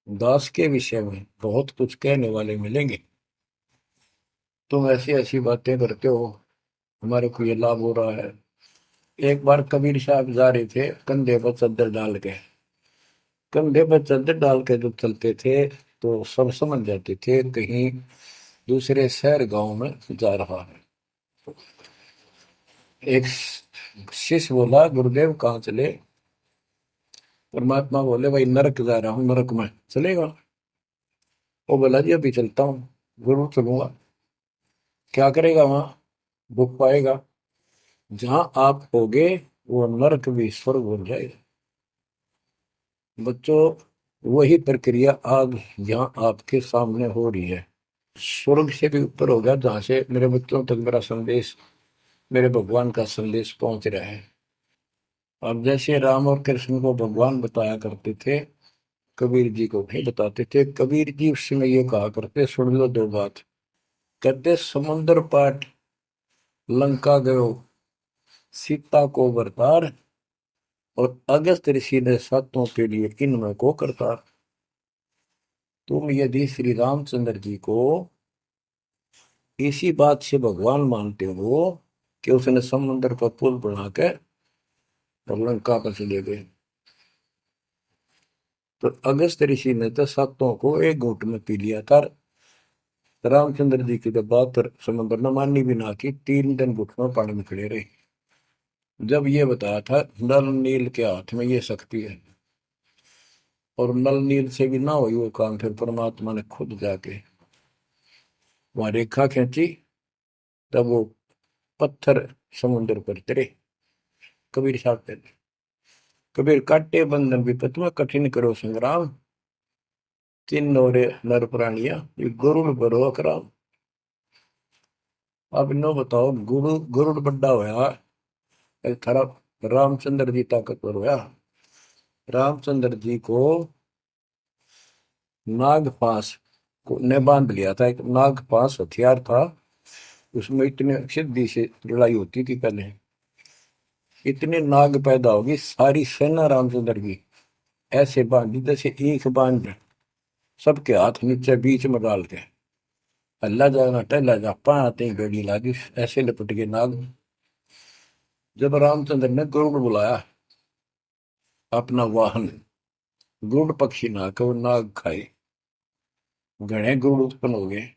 दास के विषय में बहुत कुछ कहने वाले मिलेंगे। तुम ऐसी ऐसी बातें करते हो, हमारे को ये लाभ हो रहा है। एक बार कबीर साहब जा रहे थे, कंधे पर चादर डाल के, कंधे पर चादर डाल के जब चलते थे तो सब समझ जाते थे कहीं दूसरे शहर गांव में जा रहा है। एक शिष्य बोला, गुरुदेव कहाँ चले। परमात्मा बोले, भाई नरक जा रहा हूँ, नरक में चलेगा। वो बोला, जी अभी चलता हूँ। जरूर चलूंगा। क्या करेगा वहां, भूख पाएगा। जहां आप होगे वो नरक भी स्वर्ग बन जाएगा। बच्चों, वही प्रक्रिया आज यहाँ आपके सामने हो रही है। स्वर्ग से भी ऊपर होगा, जहां से मेरे बच्चों तक मेरा संदेश, मेरे भगवान का संदेश पहुंच रहा है। अब जैसे राम और कृष्ण को भगवान बताया करते थे, कबीर जी को नहीं बताते थे। कबीर जी उस समय ये कहा करते, सुन लो दो बात। कहते, समुद्र पाट लंका गयो, सीता को बरतार, और अगस्त ऋषि ने सातों के लिए इनमें को करतार। तुम यदि श्री रामचंद्र जी को इसी बात से भगवान मानते हो कि उसने समुद्र पर पुल बना के और लंका पर चले गए, तो अगस्त ऋषि ने तो सातों को एक घूंट में पी लिया था। रामचंद्र जी की तो बात समुद्र ने मानी भी ना की, 3 दिन घुटनों पानी में खड़े रहे। जब ये बताया था नल नील के हाथ में ये शक्ति है, और नल नील से भी ना हुई वो काम, फिर परमात्मा ने खुद जाके वहां रेखा खींची, तब वो पत्थर समुद्र पर गिरे। कबीर साहब कहते, कबीर काटे बंधन विपत में, कठिन करो संग्राम, तीन नोरे नर प्राणिया, ये गरुड़ बरो अकराम। अब नो बताओ, गुरु गरुड़ बड्डा होया, थारा रामचंद्र जी ताकतवर होया। रामचंद्र जी को नाग पास ने बांध लिया था। एक नाग पास हथियार था, उसमें इतने सिद्धि से लड़ाई होती थी पहले। इतने नाग पैदा होगी, सारी सेना रामचंद्र की ऐसे बांधी जैसे एक बांध, सबके हाथ नीचे बीच में डाल के अल्लाह जाना टहला जा पाते ही बेड़ी लागी, ऐसे लपट के नाग। जब रामचंद्र ने गरुड़ बुलाया अपना वाहन, गरुड़ पक्षी ना को नाग खाए, घने गरुड़ उत्पन्न हो गए।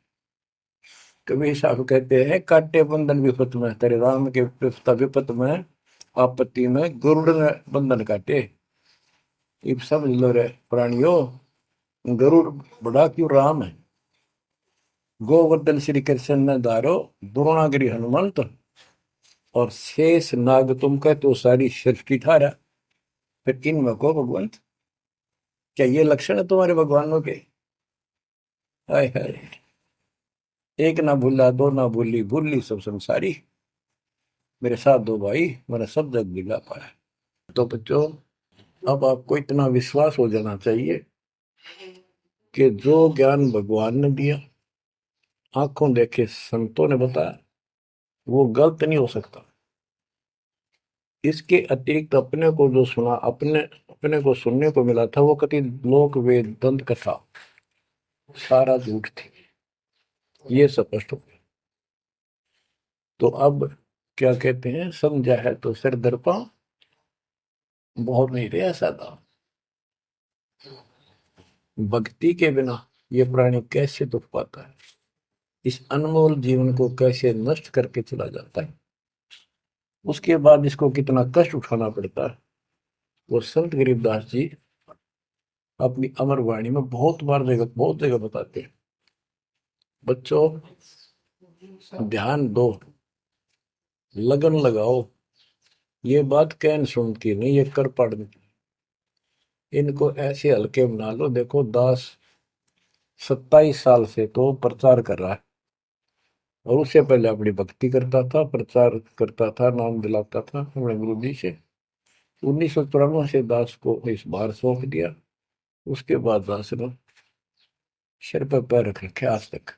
कबीर साहब कहते हैं, काटे बंधन विपत में, तेरे राम के विपत में, आपत्ति में गरुड़ ने बंधन काटे। इब समझ लो रे प्राणियों, गरुड़ बड़ा क्यों राम है। गोवर्धन श्री कृष्ण ने दारो, द्रोणागिरी हनुमंत, और शेष नाग तुम कहते हो सारी सृष्टि थारा, फिर इनमें को भगवंत, क्या ये लक्षण है तुम्हारे भगवानों के? हाय हाय, एक ना भूला दो ना भूली, भूली सब संसारी, मेरे साथ दो भाई, मेरा सब जग दिला पाया। तो बच्चों, अब आपको इतना विश्वास हो जाना चाहिए कि जो ज्ञान भगवान ने दिया, आंखों देखे संतों ने बताया, वो गलत नहीं हो सकता। इसके अतिरिक्त अपने को जो सुना, अपने अपने को सुनने को मिला था, वो कति लोक वेद दंत कथा सारा झूठ थी, ये स्पष्ट हो गया। तो अब क्या कहते हैं, समझा है तो सिर दर्पा, बहुत नहीं रहे ऐसा था। भक्ति के बिना ये प्राणी कैसे दुख पाता है, इस अनमोल जीवन को कैसे नष्ट करके चला जाता है, उसके बाद इसको कितना कष्ट उठाना पड़ता है, वो संत गरीबदास जी अपनी अमर वाणी में बहुत जगह बताते हैं। बच्चों, ध्यान दो, लगन लगाओ, ये बात कहन सुन की नहीं, ये कर पढ़ने की। इनको ऐसे हल्के बना लो। देखो दास 27 साल से तो प्रचार कर रहा है, और उससे पहले अपनी भक्ति करता था, प्रचार करता था, नाम दिलाता था अपने गुरु जी से। 1994 से दास को इस बार सौंप दिया। उसके बाद दास ने सिर पर पैर रख रखे आज तक।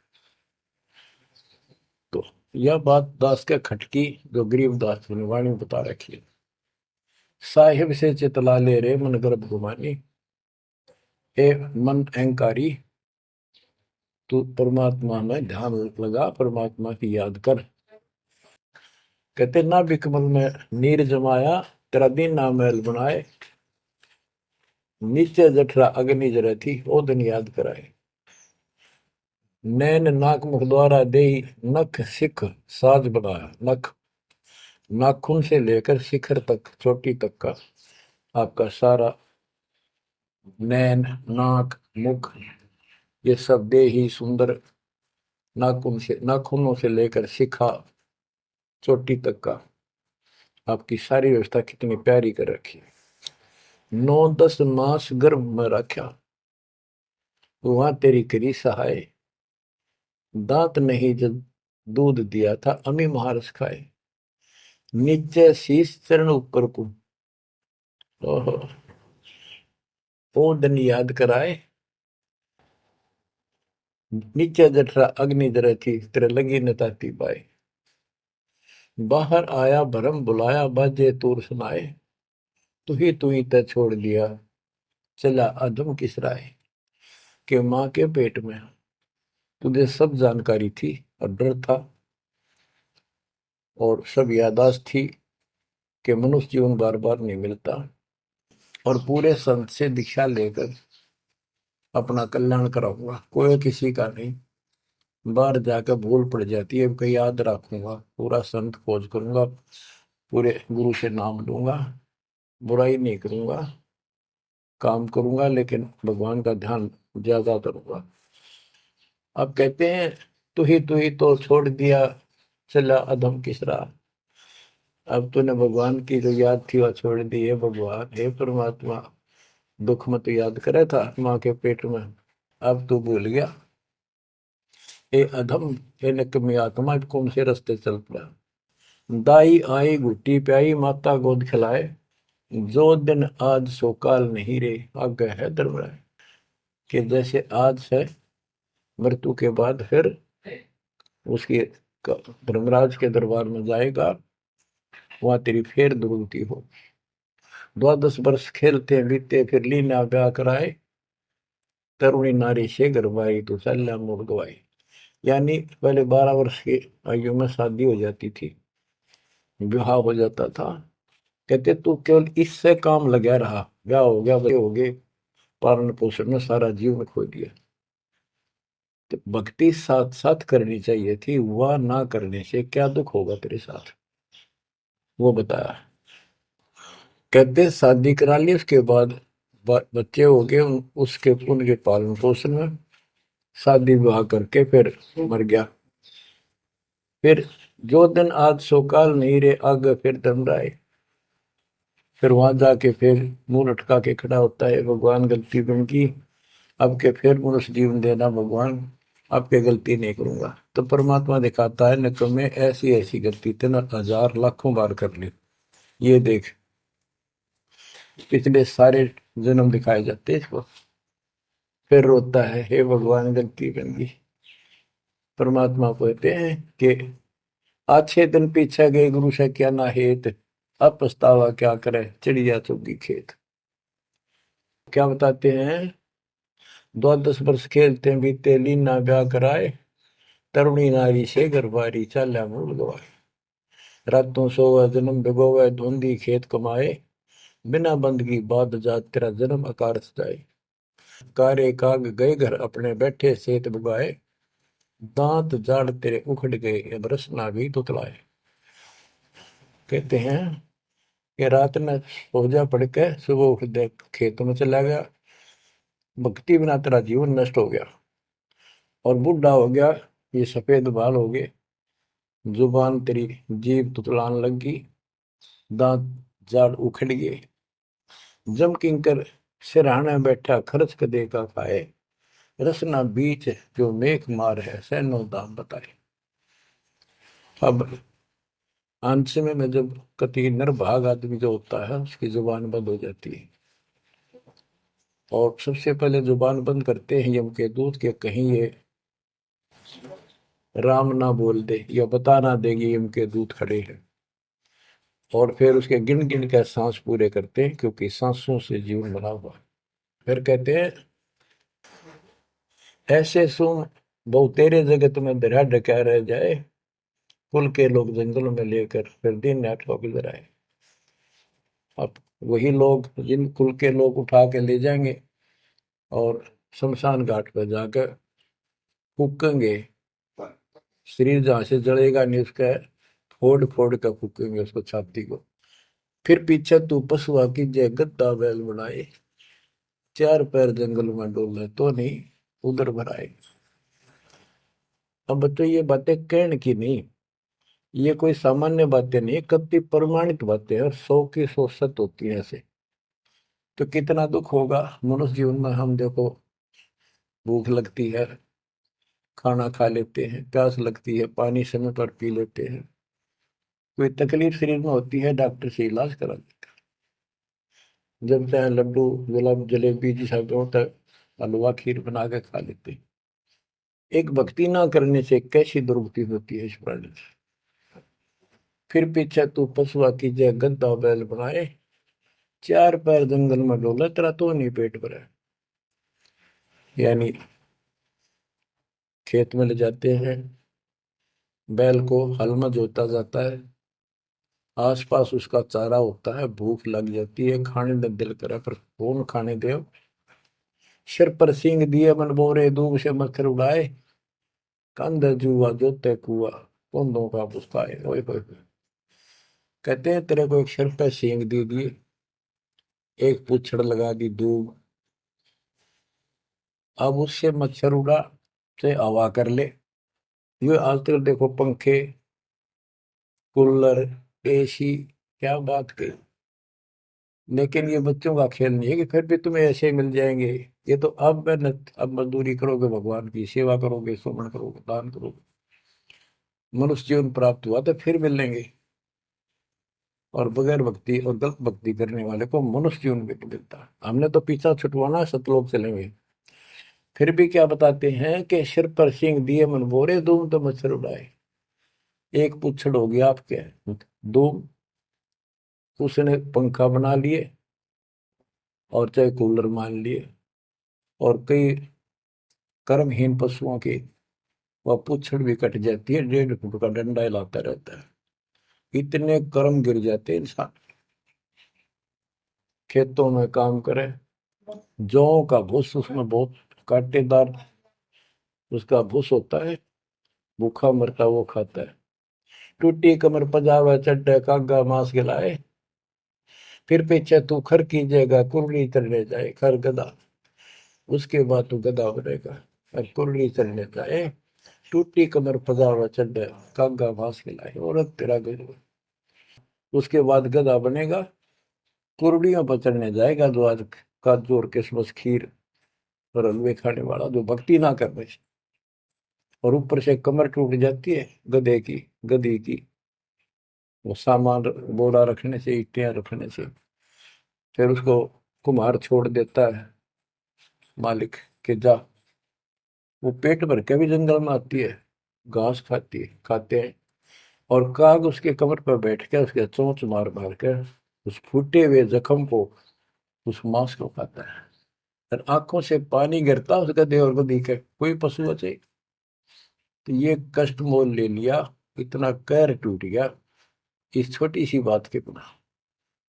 तो यह बात दास के खटकी, जो गरीब दास ने वाणी में बता रखी है। साहिब से चितला ले रे मन गर्भ गुमानी, ए मन अहंकारी, तू परमात्मा में ध्यान लगा, परमात्मा की याद कर। कहते ना बिकमल में नीर जमाया, तेरा दिन ना महल बनाए, नीचे जठरा अग्नि जरे थी, ओ दिन याद कराए। नैन नाक मुख द्वारा दे, नख सिख साज बनाया। नख, नाखून से लेकर शिखर तक, चोटी तक का आपका सारा नैन, नाक, मुख, ये सब दे ही सुंदर, नाखूनों से लेकर शिखा, चोटी तक का आपकी सारी व्यवस्था कितनी प्यारी कर रखी है। 9-10 मास गर्भ में रखा, वहां तेरी करी सहाय, दांत नहीं जब दूध दिया था, अमी महारस खाए। नीचे शीश चरण ऊपर को, ओहो, ओ दिन याद कराए। नीचे जठरा अग्नि जरे थी, तेरे लगी न ताती पाए। बाहर आया भरम बुलाया, बाजे तूर सुनाए, तू ही तय छोड़ दिया, चला अधम किस राय। के माँ के पेट में तुझे सब जानकारी थी, और डर था, और सब यादाश्त थी कि मनुष्य जीवन बार बार नहीं मिलता, और पूरे संत से दीक्षा लेकर अपना कल्याण कराऊंगा, कोई किसी का नहीं। बाहर जाकर भूल पड़ जाती है, कहीं याद रखूंगा, पूरा संत खोज करूंगा, पूरे गुरु से नाम लूंगा, बुराई नहीं करूंगा, काम करूंगा, लेकिन भगवान का ध्यान ज्यादा करूंगा। अब कहते हैं तू ही तो छोड़ दिया, चला अधम किस राह। अब तूने भगवान की जो याद थी वह छोड़ दी है। भगवान, हे परमात्मा, दुख मत याद करे था माँ के पेट में, अब तू भूल गया। ए अधम, हे निकम्मी आत्मा, कौन से रास्ते चल पड़ा। दाई आई घुट्टी प्याई, माता गोद खिलाए, जो दिन आज सो काल नहीं रे, आगे है धर्मराय। कि जैसे आज है, मृत्यु के बाद फिर उसकी धर्मराज के दरबार में जाएगा, वहां तेरी फेर दुर्गति हो। 12 वर्ष खेलते बीते, फिर लीना ब्याह कराए, तरुणी नारी से गरबाई, तो सल्ला मोड़ गवाई। यानी पहले 12 वर्ष की आयु में शादी हो जाती थी, विवाह हो जाता था। कहते तू केवल इससे काम लगा रहा, ब्याह हो गया, बच्चे हो गए, पालन पोषण में सारा जीवन खो दिया। तो भक्ति साथ साथ करनी चाहिए थी, वह ना करने से क्या दुख होगा तेरे साथ, वो बताया। कहते शादी करा ली, उसके बाद बच्चे हो गए, उसके उनके पालन पोषण में शादी विवाह करके फिर मर गया। फिर जो दिन आज सो काल नहीं रे आगे फिर दमराए। फिर वहां जाके फिर मुंह लटका के खड़ा होता है, भगवान गलती उनकी, अब के फिर मनुष्य जीवन देना भगवान, अब के गलती नहीं करूंगा। तो परमात्मा दिखाता है न तुम्हें ऐसी ऐसी गलती तेना हजार लाखों बार कर ली, ये देख। पिछले सारे जन्म दिखाए जाते हैं इसको। फिर रोता है, हे भगवान गलती बन गई। परमात्मा को कहते हैं कि अच्छे दिन पीछे गए गुरु से क्या ना हेत, अब पछतावा क्या करे चिड़िया चुगी खेत। क्या बताते हैं, 10 वर्ष खेलते बीते लीना ब्याह कराए, तरुणी नारी से गरबारी चाल्या मूल गवाए। रातों सोवा जन्म भिगोवे धुंधी खेत कमाए, बिना बंदगी बाद जात तेरा जन्म अकारस जाए। कारे काग गए घर अपने बैठे सेत बुगाए, दांत जाड़ तेरे उखड़ गए अब रसना भी तुतलाए। कहते हैं कि रात में सो जा पड़ के सुबह उठ दे खेतों में चला गया, भक्ति बिना तेरा जीवन नष्ट हो गया, और बूढ़ा हो गया, ये सफेद बाल हो गए, जुबान तेरी जीभ तुतलान लगी, दांत जाड़ उखड़ गए। जम किंकर सिरहाने बैठा खर्च कदे का खाए, रसना बीच जो मेघ मार है सैनो दाम बताए। अब अंत में जब कति निर्भाग आदमी जो होता है उसकी जुबान बंद हो जाती है, और सबसे पहले जुबान बंद करते हैं यम के दूत के कहीं ये राम ना बोल दे या बता ना देगी यम के दूत खड़े हैं। और फिर उसके गिन गिन के सांस पूरे करते हैं, क्योंकि सांसों से जीवन बना हुआ है। फिर कहते हैं, ऐसे सुन बहु तेरे जगत में दरिया ढका रह जाए, कुल के लोग जंगलों में लेकर फिर दिन नाट को गुजर आए। अब वही लोग जिन कुल के लोग उठा के ले जाएंगे और शमशान घाट पर जाकर फूकेंगे, शरीर जहां से जलेगा नहीं उसका फोड़ फोड़ कर फूकेंगे उसको छाती को। फिर पीछे तू पशुआ की जय गद्दा बैल बनाए, चार पैर जंगल में डोले तो नहीं उधर भराए। अब बच्चों ये बातें कहने की नहीं, ये कोई सामान्य बातें नहीं, कति प्रमाणित बातें हैं, और 100 की 100 सत्य होती है ऐसे। तो कितना दुख होगा मनुष्य जीवन में, हम देखो भूख लगती है खाना खा लेते हैं, प्यास लगती है पानी समय पर पी लेते हैं, कोई तकलीफ शरीर में होती है डॉक्टर से इलाज करा लेते हैं, जब चाहे लड्डू गुलाब जलेबी जी सब होता है, हलवा खीर बना के खा लेते हैं। एक भक्ति ना करने से कैसी दुर्गति होती है इस प्राणी से। फिर पीछे तू पशुआ की जय गद्दा बैल बनाए, चार पैर जंगल में डोला तेरा तो नहीं पेट भरा। यानी खेत में ले जाते हैं, बैल को हल में जोता जाता है, आसपास उसका चारा होता है, भूख लग जाती है, खाने में दिल करे पर कौन खाने दे। सिर पर सींग दिए मन बोरे दूब से मच्छर उड़ाए, कंध जुआ जोते कुआ कुंदों का पुस्ताए। ओए होए होए। कहते हैं तेरे को एक सिर पर सींग दे दिए, एक पूछड़ लगा दी दूब, अब उससे मच्छर उड़ा से हवा कर ले। ये आज तक देखो पंखे कूलर एसी, क्या बात कही, लेकिन ये बच्चों का खेल नहीं है कि फिर भी तुम्हें ऐसे मिल जाएंगे। ये तो अब मेहनत, अब मजदूरी करोगे, भगवान की सेवा करोगे, सुमन करोगे, दान करोगे, मनुष्य जीवन प्राप्त हुआ तो फिर मिलेंगे। और बगैर भक्ति और गलत भक्ति करने वाले को मनुष्य जीवन भी नहीं मिलता। हमने तो पीछा छुटवाना, सतलोक चलेंगे। फिर भी क्या बताते हैं कि सिर पर सींग दिए मन बोरे दूम तो मच्छर उड़ाए। एक पुच्छड़ हो गया आपके दूम, उसने पंखा बना लिए और चाहे कूलर मान लिए, और कई कर्महीन पशुओं की वह पूछड़ भी कट जाती है, 1.5 फुट का डंडा हिलाता रहता है। इतने कर्म गिर जाते हैं इंसान। खेतों में काम करे, जौ का भूस उसमें बहुत कांटेदार उसका भूस होता है, भूखा मरता वो खाता है। टूटी कमर पजावा चड्डे कागा मांस खिलाए, फिर पीछे तू खर कीजिएगा कुर्री चढ़ने जाए खर गधा, उसके बाद तू गधा बनेगा और कुर्री चढ़ने जाए। टूटी कमर पजावा चढ़ कागा भास के लाए, और तेरा गजब। उसके बाद गधा बनेगा, कुर्डियों पर चढ़ने जाएगा, जो आज काजू और किशमिश खीर और हलवे खाने वाला, जो भक्ति ना कर रहे, और ऊपर से कमर टूट जाती है गधे की, गधी की, वो सामान बोरा रखने से, ईटियां रखने से। फिर उसको कुम्हार छोड़ देता है मालिक के जा, वो पेट भर के भी जंगल में आती है, घास खाती है, खाते हैं, और काग उसके कमर पर बैठ के उसके चोंच मार मार कर उस फूटे हुए जख्म को, उस मांस को खाता है। और आंखों से पानी गिरता उस गधे और गधी के, कोई पशु बचे। तो ये कष्ट मोल ले लिया, इतना कहर टूट गया इस छोटी सी बात के बिना।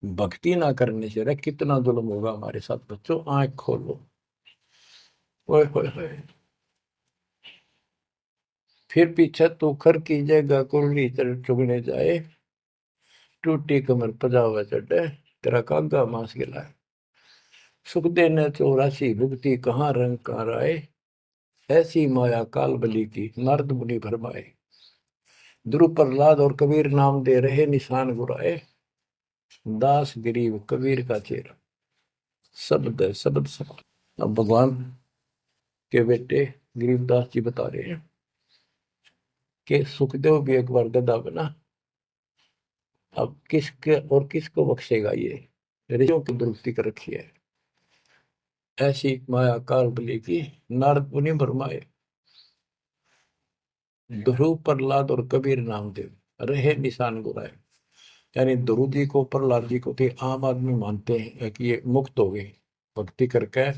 भक्ति ना करने से रे कितना जुल्म होगा हमारे साथ। बच्चों आंख खोलो, ओए होए होए। फिर पीछे तो खर की जगह कुरली तर चुगने जाए, टूटी कमर पजावा चढ़े, तेरा कागा मांस गिलाए। सुख देने 84 भुगती कहाँ रंग कहाँ राय, ऐसी माया काल बली की नारद मुनि भरमाए। ध्रुव प्रहलाद और कबीर नाम दे रहे निशान गुराए, दास गरीब कबीर का चेहरा। शब्द है, शब्द शब्द। अब भगवान के बेटे गरीबदास जी बता रहे हैं कि सुखदेव भी एक बार गधा बना, अब किसके और किसको बख्शेगा ये, ऋषियों की दुरुस्ती कर रखी है। ऐसी माया काल बली की नारद मुनि भरमाए। ध्रुव प्रहलाद और कबीर नामदेव रहे निशान गुराए। यानी ध्रुव जी को, प्रहलाद जी को थे आम आदमी मानते हैं कि ये मुक्त हो गए, भक्ति करके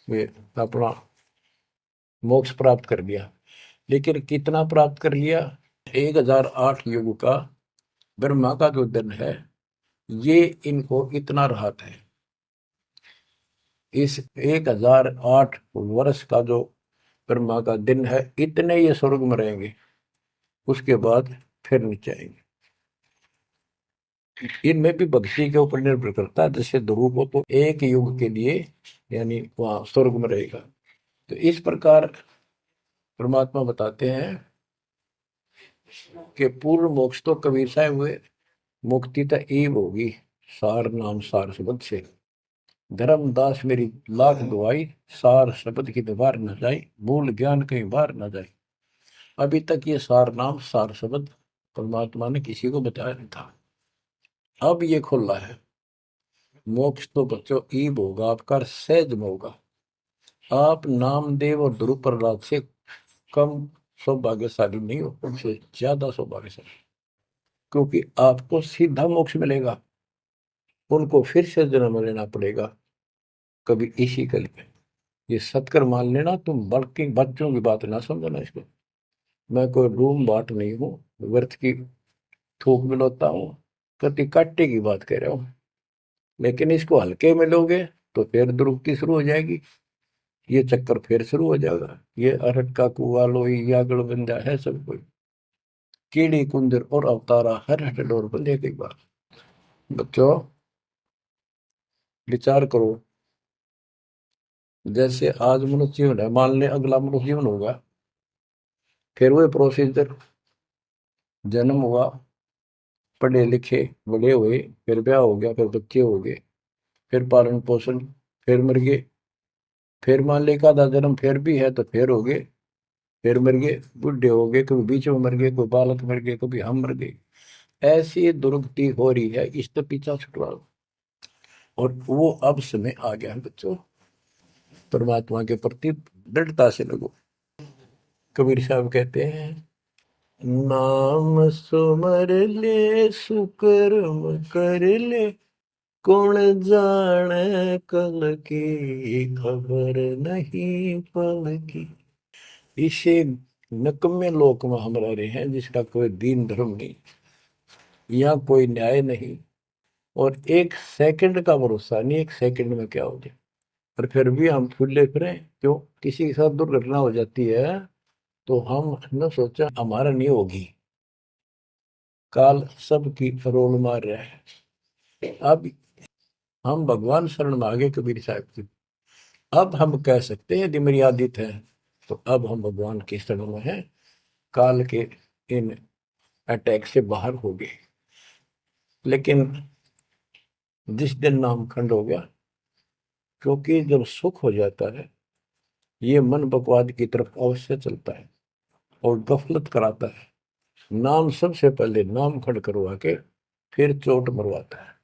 वे अपना मोक्ष प्राप्त कर लिया। लेकिन कितना प्राप्त कर लिया? 1008 युग का ब्रह्मा का जो दिन है, ये इनको इतना राहत है। इस 1008 वर्ष का जो ब्रह्मा का दिन है, इतने ये स्वर्ग में रहेंगे, उसके बाद फिर नीचे आएंगे। इनमें भी भक्ति के ऊपर निर्भर करता है। जैसे ध्रुव को तो एक युग के लिए यानी वहां स्वर्ग में रहेगा। तो इस प्रकार परमात्मा बताते हैं कि पूर्ण मोक्ष तो कबीर साहब हुए, मुक्ति तो ईब होगी सार नाम सार शब्द से। धर्मदास मेरी लाख दुआई, सार शब्द की दीवार न जाए, मूल ज्ञान कहीं बाहर न जाए। अभी तक ये सार नाम सार शब्द परमात्मा ने किसी को बताया नहीं था, अब ये खुला है। मोक्ष तो बच्चों ईब होगा आपका, सहज में होगा। आप नामदेव और ध्रुव प्रहलाद से कम सौभाग्यशाली नहीं हो, उनसे ज्यादा सौभाग्यशाली, क्योंकि आपको सीधा मोक्ष मिलेगा। उनको फिर से जन्म लेना पड़ेगा कभी इसी कल में। ये सत्कर मान लेना तुम, बल्कि बच्चों की बात ना समझना इसको। मैं कोई रूम बाट नहीं हूँ, व्यर्थ की थूक मिलोता हूँ, कति काटे की बात कह रहा हूँ। लेकिन इसको हल्के में लोगे तो फिर दुरुक्ति शुरू हो जाएगी, ये चक्कर फिर शुरू हो जाएगा। ये अरट का कुआ लोई यागड़ बंदा है सब कोई, कीड़ी कुंदर और अवतारा हर हट डोर बंदे की बात। बच्चों विचार करो, जैसे आज मनुष्य जीवन है, मान ले अगला मनुष्य जीवन होगा, फिर वही प्रोसीजर, जन्म हुआ, पढ़े लिखे बड़े हुए, फिर ब्याह हो गया, फिर बच्चे हो गए, फिर पालन पोषण, फिर मर गए, फिर मान ले का जन्म फिर भी है तो फिर हो गए, फिर मर गए, बूढ़े हो गए, कभी बीच में मर गए, कोई बालक मर गए, कभी हम मर गए। ऐसी दुर्गति हो रही है, इस तो पीछा छुटवाओ। और वो अब समय आ गया है बच्चों, परमात्मा के प्रति दृढ़ता से लगो। कबीर साहब कहते हैं, नाम सुमर ले सुकर्म कर ले, कौन जाने कल की खबर नहीं पल की। इसे नकम्मे लोक में हम रह रहे हैं, जिसका कोई दीन धर्म नहीं, यहाँ कोई न्याय नहीं, और एक सेकंड का भरोसा नहीं, एक सेकंड में क्या हो जाए। और फिर भी हम फूले फिरें, क्यों? किसी के साथ दुर्घटना हो जाती है तो हम न सोचा हमारा नहीं होगी, काल सबकी रोल मार रहा है। अब हम भगवान शरण मांगे कबीर साहब की, अब हम कह सकते हैं यदि मेरी आदित है, तो अब हम भगवान की शरण में हैं। काल के इन अटैक से बाहर हो गए। लेकिन जिस दिन नाम खंड हो गया, क्योंकि जब सुख हो जाता है ये मन बकवाद की तरफ अवश्य चलता है और गफलत कराता है। नाम सबसे पहले नाम खंड करवा के फिर चोट मरवाता है,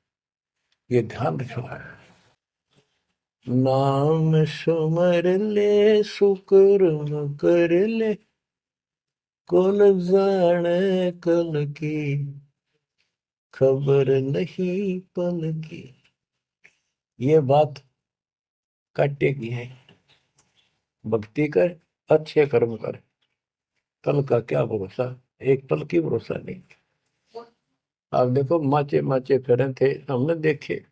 ये ध्यान रखना है। नाम सुमर ले सुकर्म कर ले, कौन जाने कल की, खबर नहीं पल की। ये बात काटेगी है। भक्ति कर, अच्छे कर्म कर, कल का क्या भरोसा, एक पल की भरोसा नहीं। आप देखो माचे माचे फिरे थे, हमने देखे,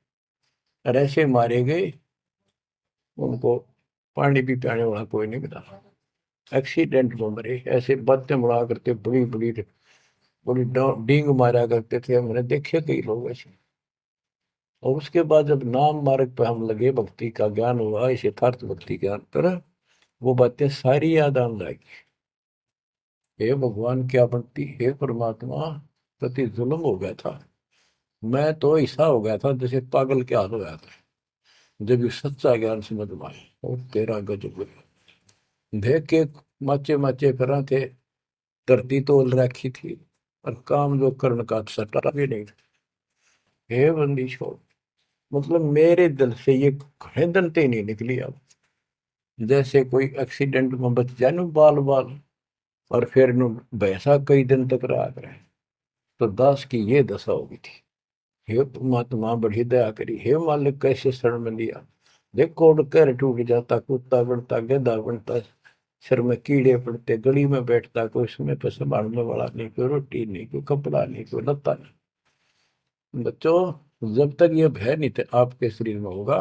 और ऐसे मारे गए, उनको पानी भी पियाने वाला कोई नहीं मिला, एक्सीडेंट में मरे। ऐसे बातें बड़ा करते, बड़ी बड़ी बड़ी डींग मारा करते थे, हमने देखे कई लोग ऐसे। और उसके बाद जब नाम मार्ग पे हम लगे, भक्ति का ज्ञान हुआ, इस यथार्थ भक्ति ज्ञान पर, वो बातें सारी याद आने लगी। हे भगवान क्या बनती, हे परमात्मा, प्रति जुल्म हो गया था। मैं तो ऐसा हो गया था जैसे पागल के हाल हो गया था, जब ये सच्चा ज्ञान समझ में आया। और तेरा गजब देख के माचे माचे करा थे, धरती तोल रखी थी, और काम जो कर्ण का सटा भी नहीं था। हे बंदी छोड़, मतलब मेरे दिल से ये घने दंते नहीं निकली। अब जैसे कोई एक्सीडेंट में बच जाए ना बाल बाल, और फिर नु भैंसा कई दिन तक रहा करे, तो दास की ये दशा होगी थी। हे परमात्मा बड़ी दया करी, हे मालिक कैसे शरण में लिया। देखो कर टूट जाता, कुत्ता बनता, गधा बनता, सिर में कीड़े पड़ते, गली में बैठता, कोई समय पर संभालने वाला नहीं, कोई रोटी नहीं, कोई कपड़ा नहीं, कोई लत्ता नहीं। बच्चों, जब तक ये भय नहीं थे आपके शरीर में होगा,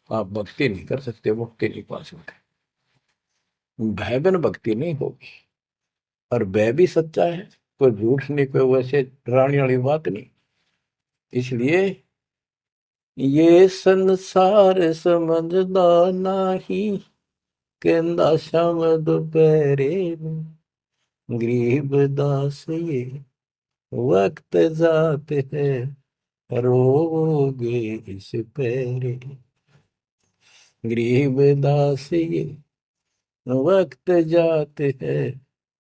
आप भक्ति नहीं कर सकते, मुक्ति नहीं पा सकते। भय बिन भक्ति नहीं होगी। और भय भी सच्चा है, कोई झूठ नहीं, कोई वैसे डराने वाली बात नहीं। इसलिए ये संसार समझदा नहीं, कहंदा शाम दोपहरे में, गरीब दास ये वक्त जाते हैं, रोगे इस पैरे। गरीब दास ये वक्त जाते हैं,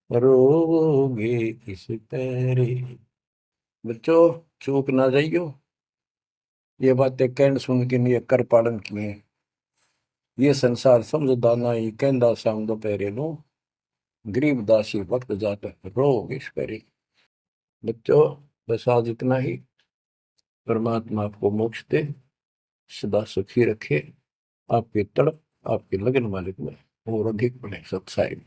रोगे इस पैरे। बच्चों, चूक ना जाइयो, ये बातें कहन सुन के नहीं, कर पालन किए। ये संसार समझदा नहीं, कहंदा शाम दोपहरे नो, गरीब दासी वक्त जाता है, रोग इस पैरे। बच्चों, बस आज इतना ही। परमात्मा आपको मोक्ष दे, सदा सुखी रखे, आपकी तड़प, आपके लगन मालिक में और अधिक बने सत्साई।